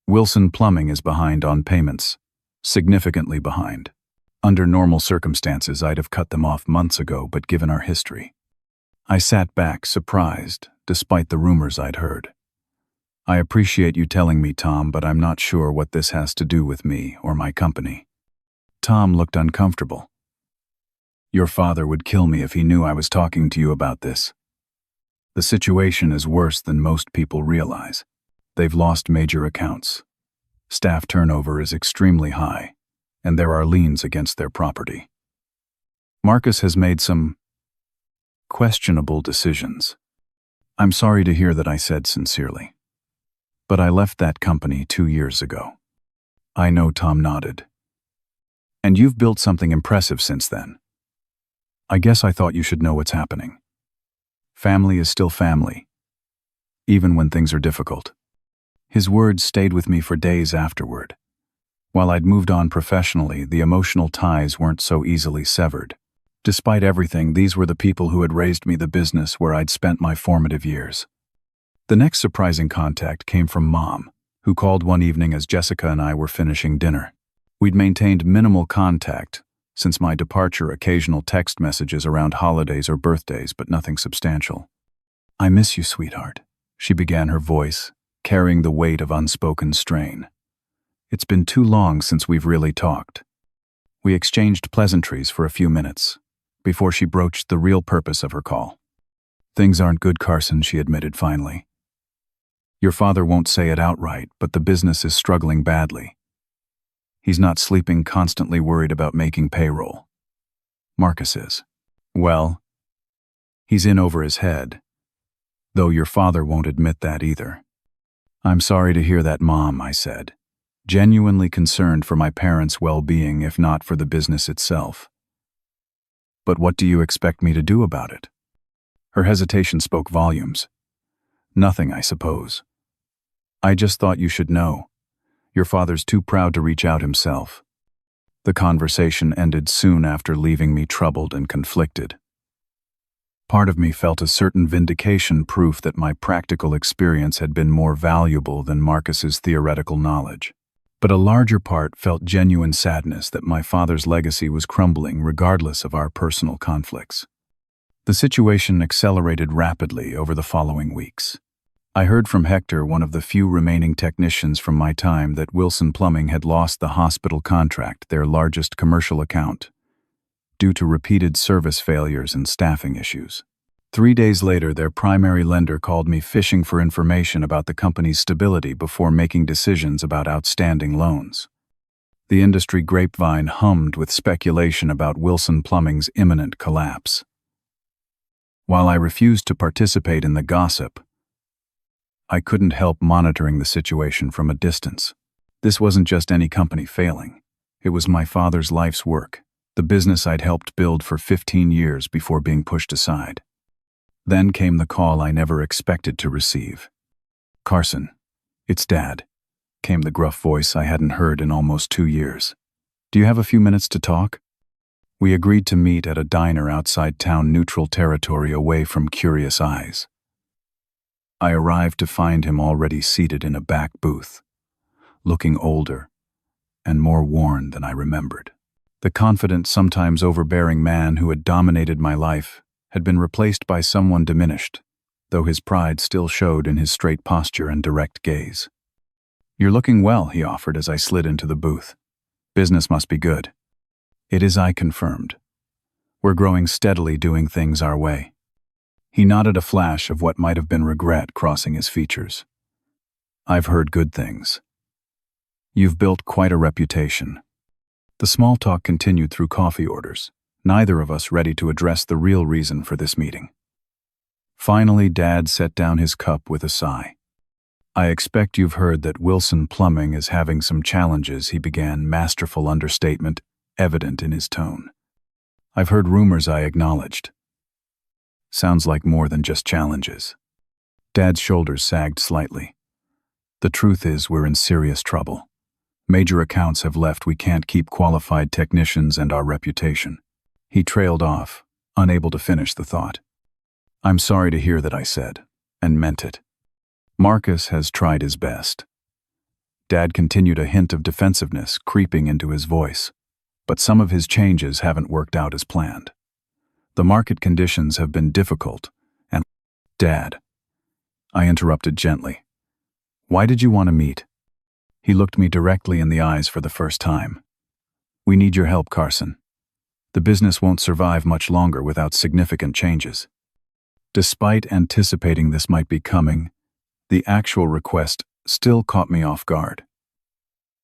Wilson Plumbing is behind on payments, significantly behind. Under normal circumstances, I'd have cut them off months ago, but given our history. I sat back, surprised, despite the rumors I'd heard. "I appreciate you telling me, Tom, but I'm not sure what this has to do with me or my company." Tom looked uncomfortable. "Your father would kill me if he knew I was talking to you about this. The situation is worse than most people realize. They've lost major accounts. Staff turnover is extremely high, and there are liens against their property. Marcus has made some questionable decisions. I'm sorry to hear that," I said sincerely. "But I left that company 2 years ago." "I know," Tom nodded. "And you've built something impressive since then. I guess I thought you should know what's happening. Family is still family, even when things are difficult." His words stayed with me for days afterward. While I'd moved on professionally, the emotional ties weren't so easily severed. Despite everything, these were the people who had raised me the business where I'd spent my formative years. The next surprising contact came from Mom, who called one evening as Jessica and I were finishing dinner. We'd maintained minimal contact since my departure, occasional text messages around holidays or birthdays, but nothing substantial. "I miss you, sweetheart," she began, her voice carrying the weight of unspoken strain. "It's been too long since we've really talked." We exchanged pleasantries for a few minutes before she broached the real purpose of her call. "Things aren't good, Carson," she admitted finally. "Your father won't say it outright, but the business is struggling badly. He's not sleeping, constantly worried about making payroll. Marcus is. Well, he's in over his head, though your father won't admit that either." "I'm sorry to hear that, Mom," I said, genuinely concerned for my parents' well-being if not for the business itself. "But what do you expect me to do about it?" Her hesitation spoke volumes. "Nothing, I suppose. I just thought you should know. Your father's too proud to reach out himself." The conversation ended soon after, leaving me troubled and conflicted. Part of me felt a certain vindication, proof that my practical experience had been more valuable than Marcus's theoretical knowledge. But a larger part felt genuine sadness that my father's legacy was crumbling regardless of our personal conflicts. The situation accelerated rapidly over the following weeks. I heard from Hector, one of the few remaining technicians from my time, that Wilson Plumbing had lost the hospital contract, their largest commercial account, due to repeated service failures and staffing issues. 3 days later, their primary lender called me fishing for information about the company's stability before making decisions about outstanding loans. The industry grapevine hummed with speculation about Wilson Plumbing's imminent collapse. While I refused to participate in the gossip, I couldn't help monitoring the situation from a distance. This wasn't just any company failing. It was my father's life's work, the business I'd helped build for 15 years before being pushed aside. Then came the call I never expected to receive. "Carson, it's Dad," came the gruff voice I hadn't heard in almost 2 years. "Do you have a few minutes to talk?" We agreed to meet at a diner outside town, neutral territory away from curious eyes. I arrived to find him already seated in a back booth, looking older and more worn than I remembered. The confident, sometimes overbearing man who had dominated my life had been replaced by someone diminished, though his pride still showed in his straight posture and direct gaze. "You're looking well," he offered as I slid into the booth. "Business must be good." "It is," I confirmed. "We're growing steadily, doing things our way." He nodded, a flash of what might have been regret crossing his features. "I've heard good things. You've built quite a reputation." The small talk continued through coffee orders, neither of us ready to address the real reason for this meeting. Finally, Dad set down his cup with a sigh. "I expect you've heard that Wilson Plumbing is having some challenges," he began, masterful understatement evident in his tone. "I've heard rumors," I acknowledged. "Sounds like more than just challenges." Dad's shoulders sagged slightly. "The truth is, we're in serious trouble. Major accounts have left. We can't keep qualified technicians and our reputation." He trailed off, unable to finish the thought. "I'm sorry to hear that," I said, and meant it. "Marcus has tried his best." Dad continued, a hint of defensiveness creeping into his voice. "But some of his changes haven't worked out as planned. The market conditions have been difficult, and—" "Dad," I interrupted gently. "Why did you want to meet?" He looked me directly in the eyes for the first time. "We need your help, Carson. The business won't survive much longer without significant changes." Despite anticipating this might be coming, the actual request still caught me off guard.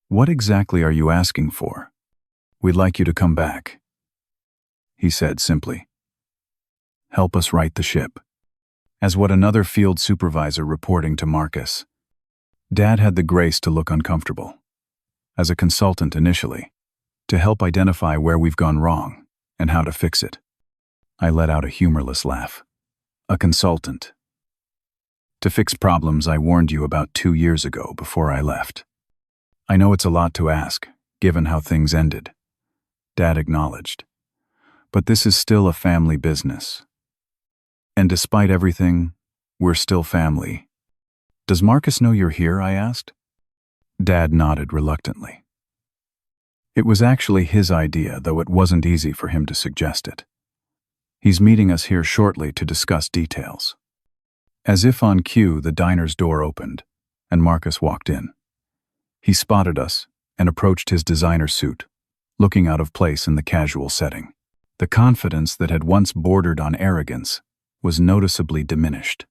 "What exactly are you asking for?" "We'd like you to come back," he said simply. "Help us right the ship." As what another field supervisor reporting to Marcus. Dad had the grace to look uncomfortable. As a consultant initially, to help identify where we've gone wrong and how to fix it. I let out a humorless laugh. "A consultant. To fix problems I warned you about 2 years ago before I left." "I know it's a lot to ask, given how things ended," Dad acknowledged. "But this is still a family business. And despite everything, we're still family." "Does Marcus know you're here?" I asked. Dad nodded reluctantly. "It was actually his idea, though it wasn't easy for him to suggest it. He's meeting us here shortly to discuss details." As if on cue, the diner's door opened, and Marcus walked in. He spotted us and approached his designer suit, looking out of place in the casual setting. The confidence that had once bordered on arrogance was noticeably diminished.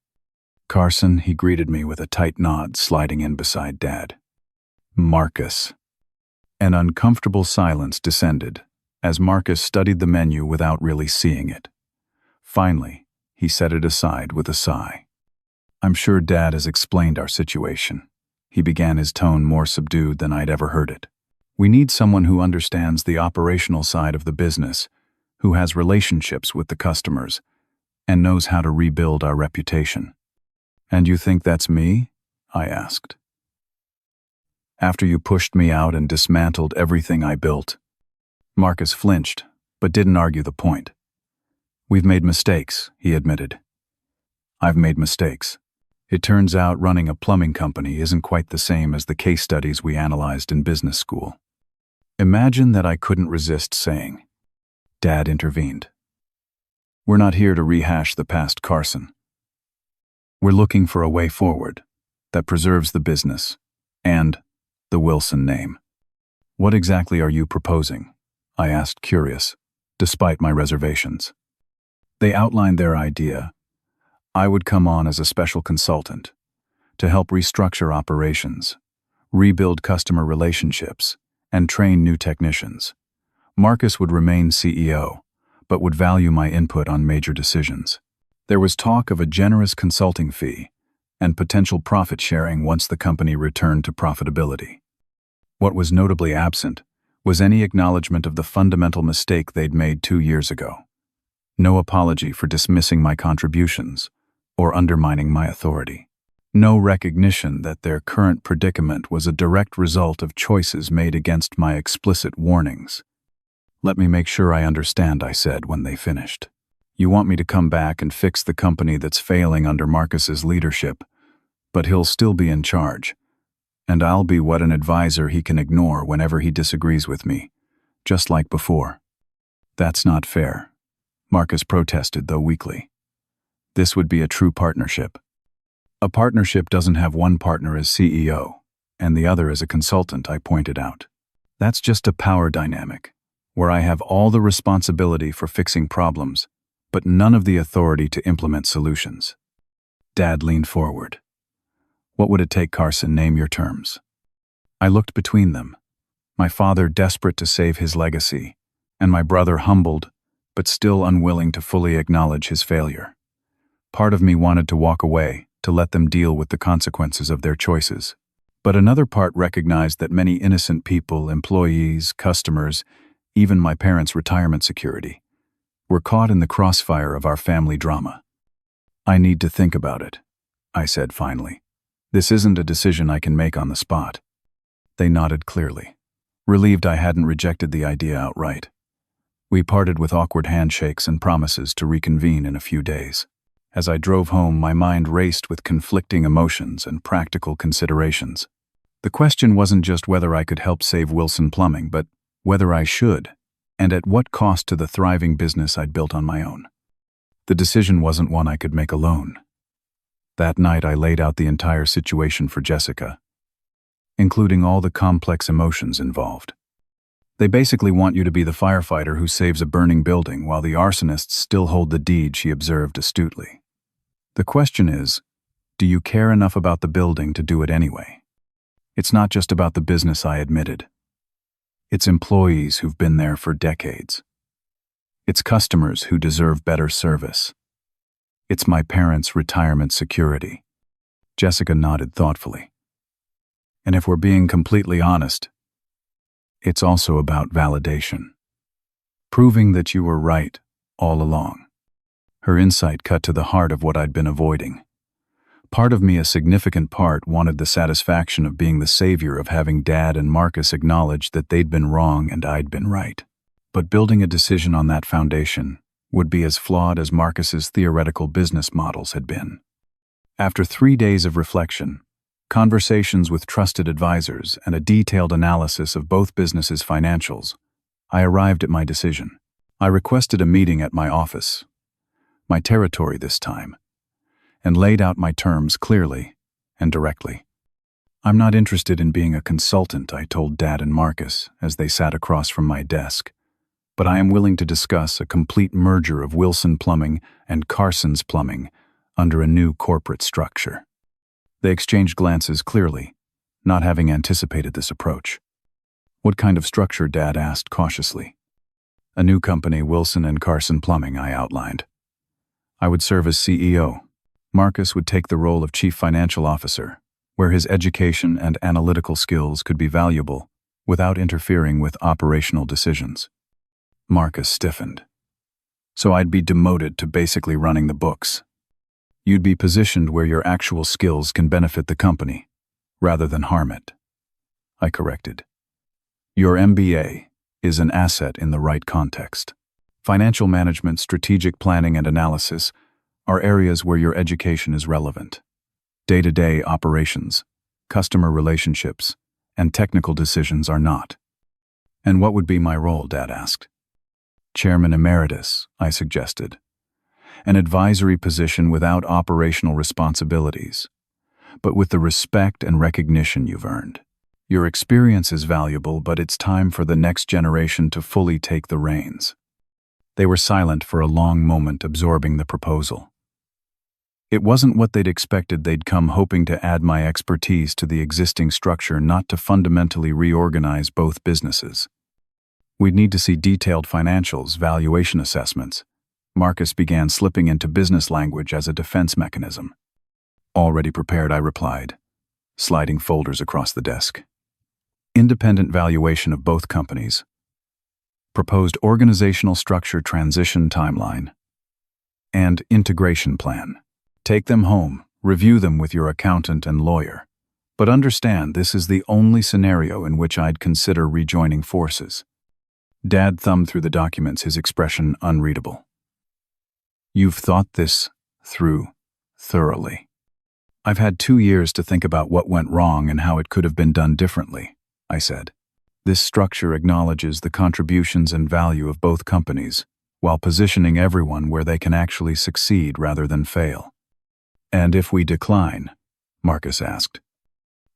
"Carson," he greeted me with a tight nod, sliding in beside Dad. "Marcus." An uncomfortable silence descended as Marcus studied the menu without really seeing it. Finally, he set it aside with a sigh. "I'm sure Dad has explained our situation." He began, his tone more subdued than I'd ever heard it. "We need someone who understands the operational side of the business, who has relationships with the customers, and knows how to rebuild our reputation." "And you think that's me?" I asked. "After you pushed me out and dismantled everything I built." Marcus flinched, but didn't argue the point. "We've made mistakes," he admitted. "I've made mistakes. It turns out running a plumbing company isn't quite the same as the case studies we analyzed in business school." Imagine that I couldn't resist saying. Dad intervened. "We're not here to rehash the past, Carson. We're looking for a way forward that preserves the business and the Wilson name." "What exactly are you proposing?" I asked, curious, despite my reservations. They outlined their idea, I would come on as a special consultant to help restructure operations, rebuild customer relationships, and train new technicians. Marcus would remain CEO, but would value my input on major decisions. There was talk of a generous consulting fee and potential profit sharing once the company returned to profitability. What was notably absent was any acknowledgement of the fundamental mistake they'd made 2 years ago. No apology for dismissing my contributions or undermining my authority. No recognition that their current predicament was a direct result of choices made against my explicit warnings. "Let me make sure I understand," I said when they finished. "You want me to come back and fix the company that's failing under Marcus's leadership, but he'll still be in charge, and I'll be what an advisor he can ignore whenever he disagrees with me, just like before." "That's not fair," Marcus protested, though weakly. "This would be a true partnership." "A partnership doesn't have one partner as CEO and the other as a consultant," I pointed out. "That's just a power dynamic, where I have all the responsibility for fixing problems, but none of the authority to implement solutions." Dad leaned forward. "What would it take, Carson? Name your terms." I looked between them, my father desperate to save his legacy, and my brother humbled, but still unwilling to fully acknowledge his failure. Part of me wanted to walk away, to let them deal with the consequences of their choices. But another part recognized that many innocent people, employees, customers, even my parents' retirement security, were caught in the crossfire of our family drama. "I need to think about it," I said finally. "This isn't a decision I can make on the spot." They nodded clearly, relieved I hadn't rejected the idea outright. We parted with awkward handshakes and promises to reconvene in a few days. As I drove home, my mind raced with conflicting emotions and practical considerations. The question wasn't just whether I could help save Wilson Plumbing, but whether I should, and at what cost to the thriving business I'd built on my own. The decision wasn't one I could make alone. That night I laid out the entire situation for Jessica, including all the complex emotions involved. They basically want you to be the firefighter who saves a burning building while the arsonists still hold the deed, she observed astutely. The question is, do you care enough about the building to do it anyway? It's not just about the business, I admitted. It's employees who've been there for decades. It's customers who deserve better service. It's my parents' retirement security. Jessica nodded thoughtfully. And if we're being completely honest, it's also about validation. Proving that you were right all along. Her insight cut to the heart of what I'd been avoiding. Part of me, a significant part, wanted the satisfaction of being the savior of having Dad and Marcus acknowledge that they'd been wrong and I'd been right. But building a decision on that foundation would be as flawed as Marcus's theoretical business models had been. After 3 days of reflection, conversations with trusted advisors, and a detailed analysis of both businesses' financials, I arrived at my decision. I requested a meeting at my office, my territory this time, and laid out my terms clearly and directly. "I'm not interested in being a consultant," I told Dad and Marcus as they sat across from my desk, "but I am willing to discuss a complete merger of Wilson Plumbing and Carson's Plumbing under a new corporate structure." They exchanged glances clearly, not having anticipated this approach. "What kind of structure?" Dad asked cautiously. "A new company, Wilson and Carson Plumbing," I outlined. I would serve as CEO. Marcus would take the role of Chief Financial Officer, where his education and analytical skills could be valuable without interfering with operational decisions. Marcus stiffened. "So I'd be demoted to basically running the books." "You'd be positioned where your actual skills can benefit the company, rather than harm it," I corrected. "Your MBA is an asset in the right context. Financial management, strategic planning, and analysis are areas where your education is relevant. Day-to-day operations, customer relationships, and technical decisions are not." "And what would be my role?" Dad asked. "Chairman Emeritus," I suggested. "An advisory position without operational responsibilities, but with the respect and recognition you've earned. Your experience is valuable, but it's time for the next generation to fully take the reins." They were silent for a long moment, absorbing the proposal. It wasn't what they'd expected. They'd come hoping to add my expertise to the existing structure, not to fundamentally reorganize both businesses. We'd need to see detailed financials, valuation assessments. Marcus began slipping into business language as a defense mechanism. Already prepared, I replied, sliding folders across the desk. Independent valuation of both companies. Proposed organizational structure transition timeline. And integration plan. Take them home, review them with your accountant and lawyer. But understand, this is the only scenario in which I'd consider rejoining forces. Dad thumbed through the documents, his expression unreadable. You've thought this through thoroughly. I've had 2 years to think about what went wrong and how it could have been done differently, I said. This structure acknowledges the contributions and value of both companies, while positioning everyone where they can actually succeed rather than fail. And if we decline? Marcus asked.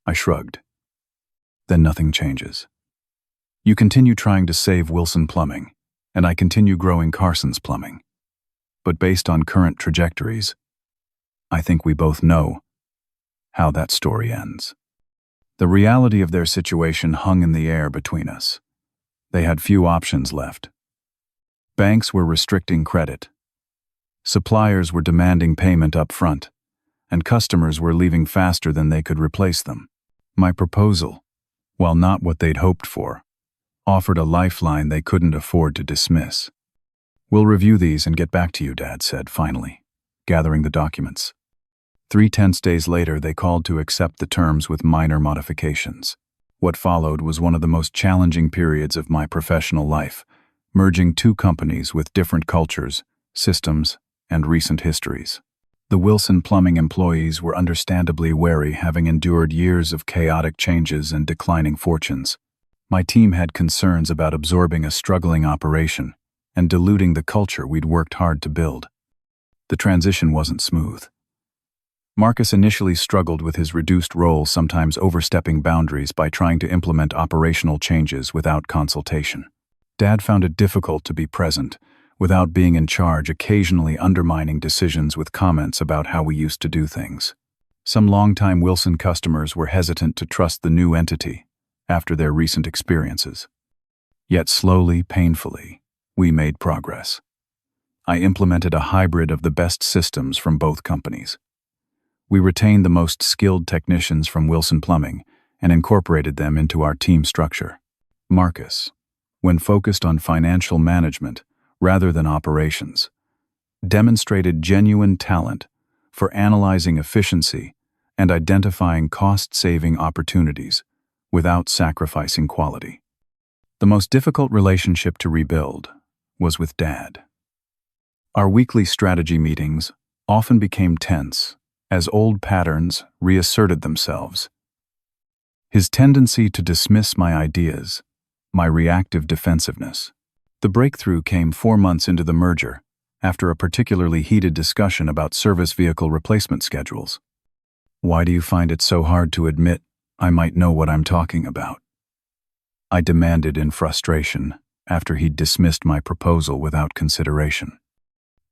I shrugged. Then nothing changes. You continue trying to save Wilson Plumbing, and I continue growing Carson's Plumbing. But based on current trajectories, I think we both know how that story ends. The reality of their situation hung in the air between us. They had few options left. Banks were restricting credit. Suppliers were demanding payment up front, and customers were leaving faster than they could replace them. My proposal, while not what they'd hoped for, offered a lifeline they couldn't afford to dismiss. We'll review these and get back to you, Dad said finally, gathering the documents. 3 tense days later, they called to accept the terms with minor modifications. What followed was one of the most challenging periods of my professional life, merging 2 companies with different cultures, systems, and recent histories. The Wilson Plumbing employees were understandably wary, having endured years of chaotic changes and declining fortunes. My team had concerns about absorbing a struggling operation and diluting the culture we'd worked hard to build. The transition wasn't smooth. Marcus initially struggled with his reduced role, sometimes overstepping boundaries by trying to implement operational changes without consultation. Dad found it difficult to be present, without being in charge, occasionally undermining decisions with comments about how we used to do things. Some longtime Wilson customers were hesitant to trust the new entity after their recent experiences. Yet slowly, painfully, we made progress. I implemented a hybrid of the best systems from both companies. We retained the most skilled technicians from Wilson Plumbing and incorporated them into our team structure. Marcus, when focused on financial management rather than operations, demonstrated genuine talent for analyzing efficiency and identifying cost-saving opportunities without sacrificing quality. The most difficult relationship to rebuild was with Dad. Our weekly strategy meetings often became tense as old patterns reasserted themselves. His tendency to dismiss my ideas, my reactive defensiveness. The breakthrough came 4 months into the merger, after a particularly heated discussion about service vehicle replacement schedules. Why do you find it so hard to admit I might know what I'm talking about? I demanded in frustration after he'd dismissed my proposal without consideration.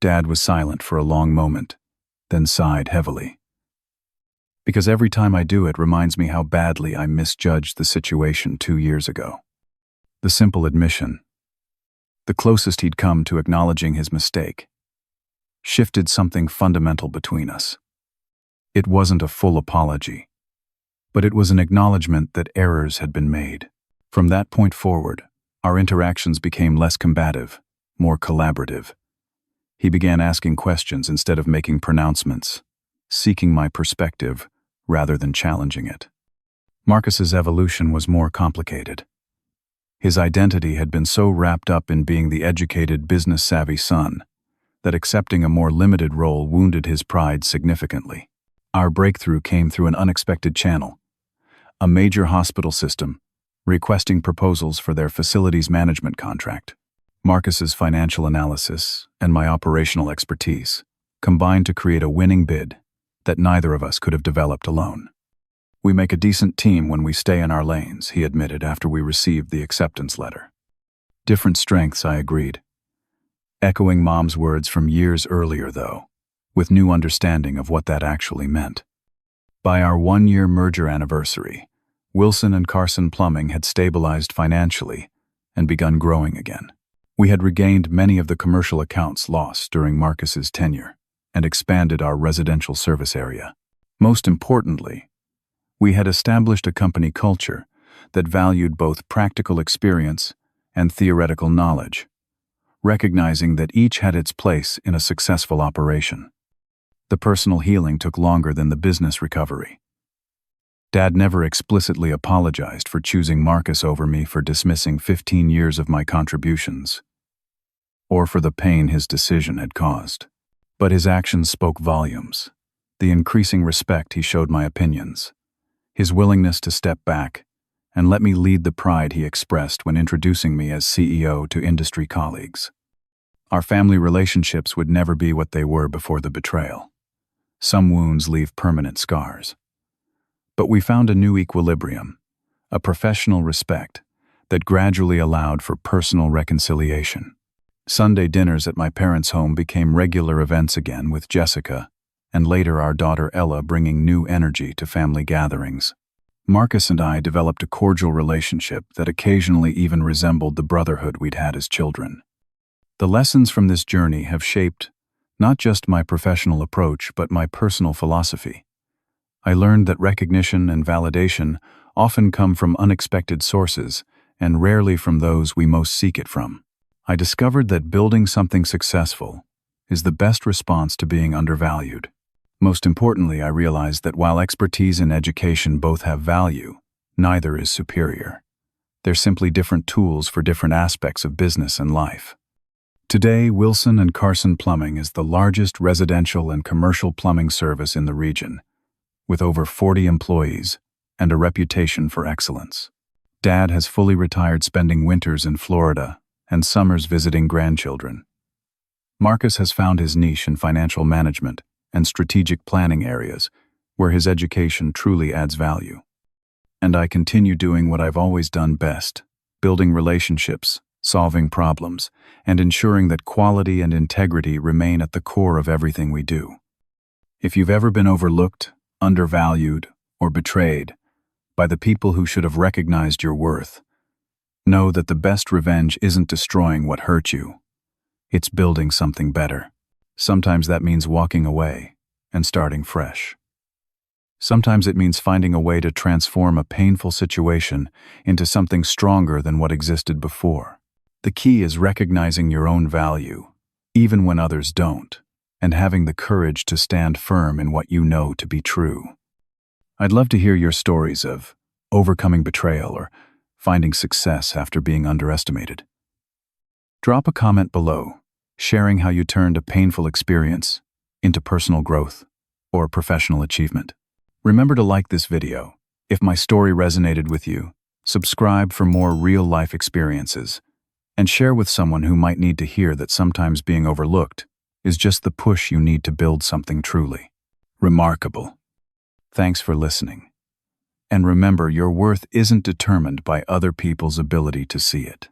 Dad was silent for a long moment, then sighed heavily. Because every time I do, it reminds me how badly I misjudged the situation 2 years ago. The simple admission, the closest he'd come to acknowledging his mistake, shifted something fundamental between us. It wasn't a full apology, but it was an acknowledgement that errors had been made. From that point forward, our interactions became less combative, more collaborative. He began asking questions instead of making pronouncements, seeking my perspective rather than challenging it. Marcus's evolution was more complicated. His identity had been so wrapped up in being the educated, business-savvy son that accepting a more limited role wounded his pride significantly. Our breakthrough came through an unexpected channel, a major hospital system requesting proposals for their facilities management contract. Marcus's financial analysis and my operational expertise combined to create a winning bid that neither of us could have developed alone. We make a decent team when we stay in our lanes, he admitted after we received the acceptance letter. Different strengths, I agreed. Echoing Mom's words from years earlier, though, with new understanding of what that actually meant. By our 1-year merger anniversary, Wilson and Carson Plumbing had stabilized financially and begun growing again. We had regained many of the commercial accounts lost during Marcus's tenure and expanded our residential service area. Most importantly, we had established a company culture that valued both practical experience and theoretical knowledge, recognizing that each had its place in a successful operation. The personal healing took longer than the business recovery. Dad never explicitly apologized for choosing Marcus over me for dismissing 15 years of my contributions, or for the pain his decision had caused. But his actions spoke volumes. The increasing respect he showed my opinions, his willingness to step back and let me lead the pride he expressed when introducing me as CEO to industry colleagues. Our family relationships would never be what they were before the betrayal. Some wounds leave permanent scars. But we found a new equilibrium, a professional respect that gradually allowed for personal reconciliation. Sunday dinners at my parents' home became regular events again, with Jessica and later our daughter Ella bringing new energy to family gatherings. Marcus and I developed a cordial relationship that occasionally even resembled the brotherhood we'd had as children. The lessons from this journey have shaped not just my professional approach, but my personal philosophy. I learned that recognition and validation often come from unexpected sources and rarely from those we most seek it from. I discovered that building something successful is the best response to being undervalued. Most importantly, I realized that while expertise and education both have value, neither is superior. They're simply different tools for different aspects of business and life. Today, Wilson and Carson Plumbing is the largest residential and commercial plumbing service in the region, with over 40 employees and a reputation for excellence. Dad has fully retired, spending winters in Florida and summers visiting grandchildren. Marcus has found his niche in financial management and strategic planning areas, where his education truly adds value. And I continue doing what I've always done best, building relationships, solving problems, and ensuring that quality and integrity remain at the core of everything we do. If you've ever been overlooked, undervalued, or betrayed by the people who should have recognized your worth, know that the best revenge isn't destroying what hurt you. It's building something better. Sometimes that means walking away and starting fresh. Sometimes it means finding a way to transform a painful situation into something stronger than what existed before. The key is recognizing your own value, even when others don't, and having the courage to stand firm in what you know to be true. I'd love to hear your stories of overcoming betrayal or finding success after being underestimated. Drop a comment below, sharing how you turned a painful experience into personal growth or professional achievement. Remember to like this video. If my story resonated with you, subscribe for more real-life experiences, and share with someone who might need to hear that sometimes being overlooked is just the push you need to build something truly remarkable. Thanks for listening. And remember, your worth isn't determined by other people's ability to see it.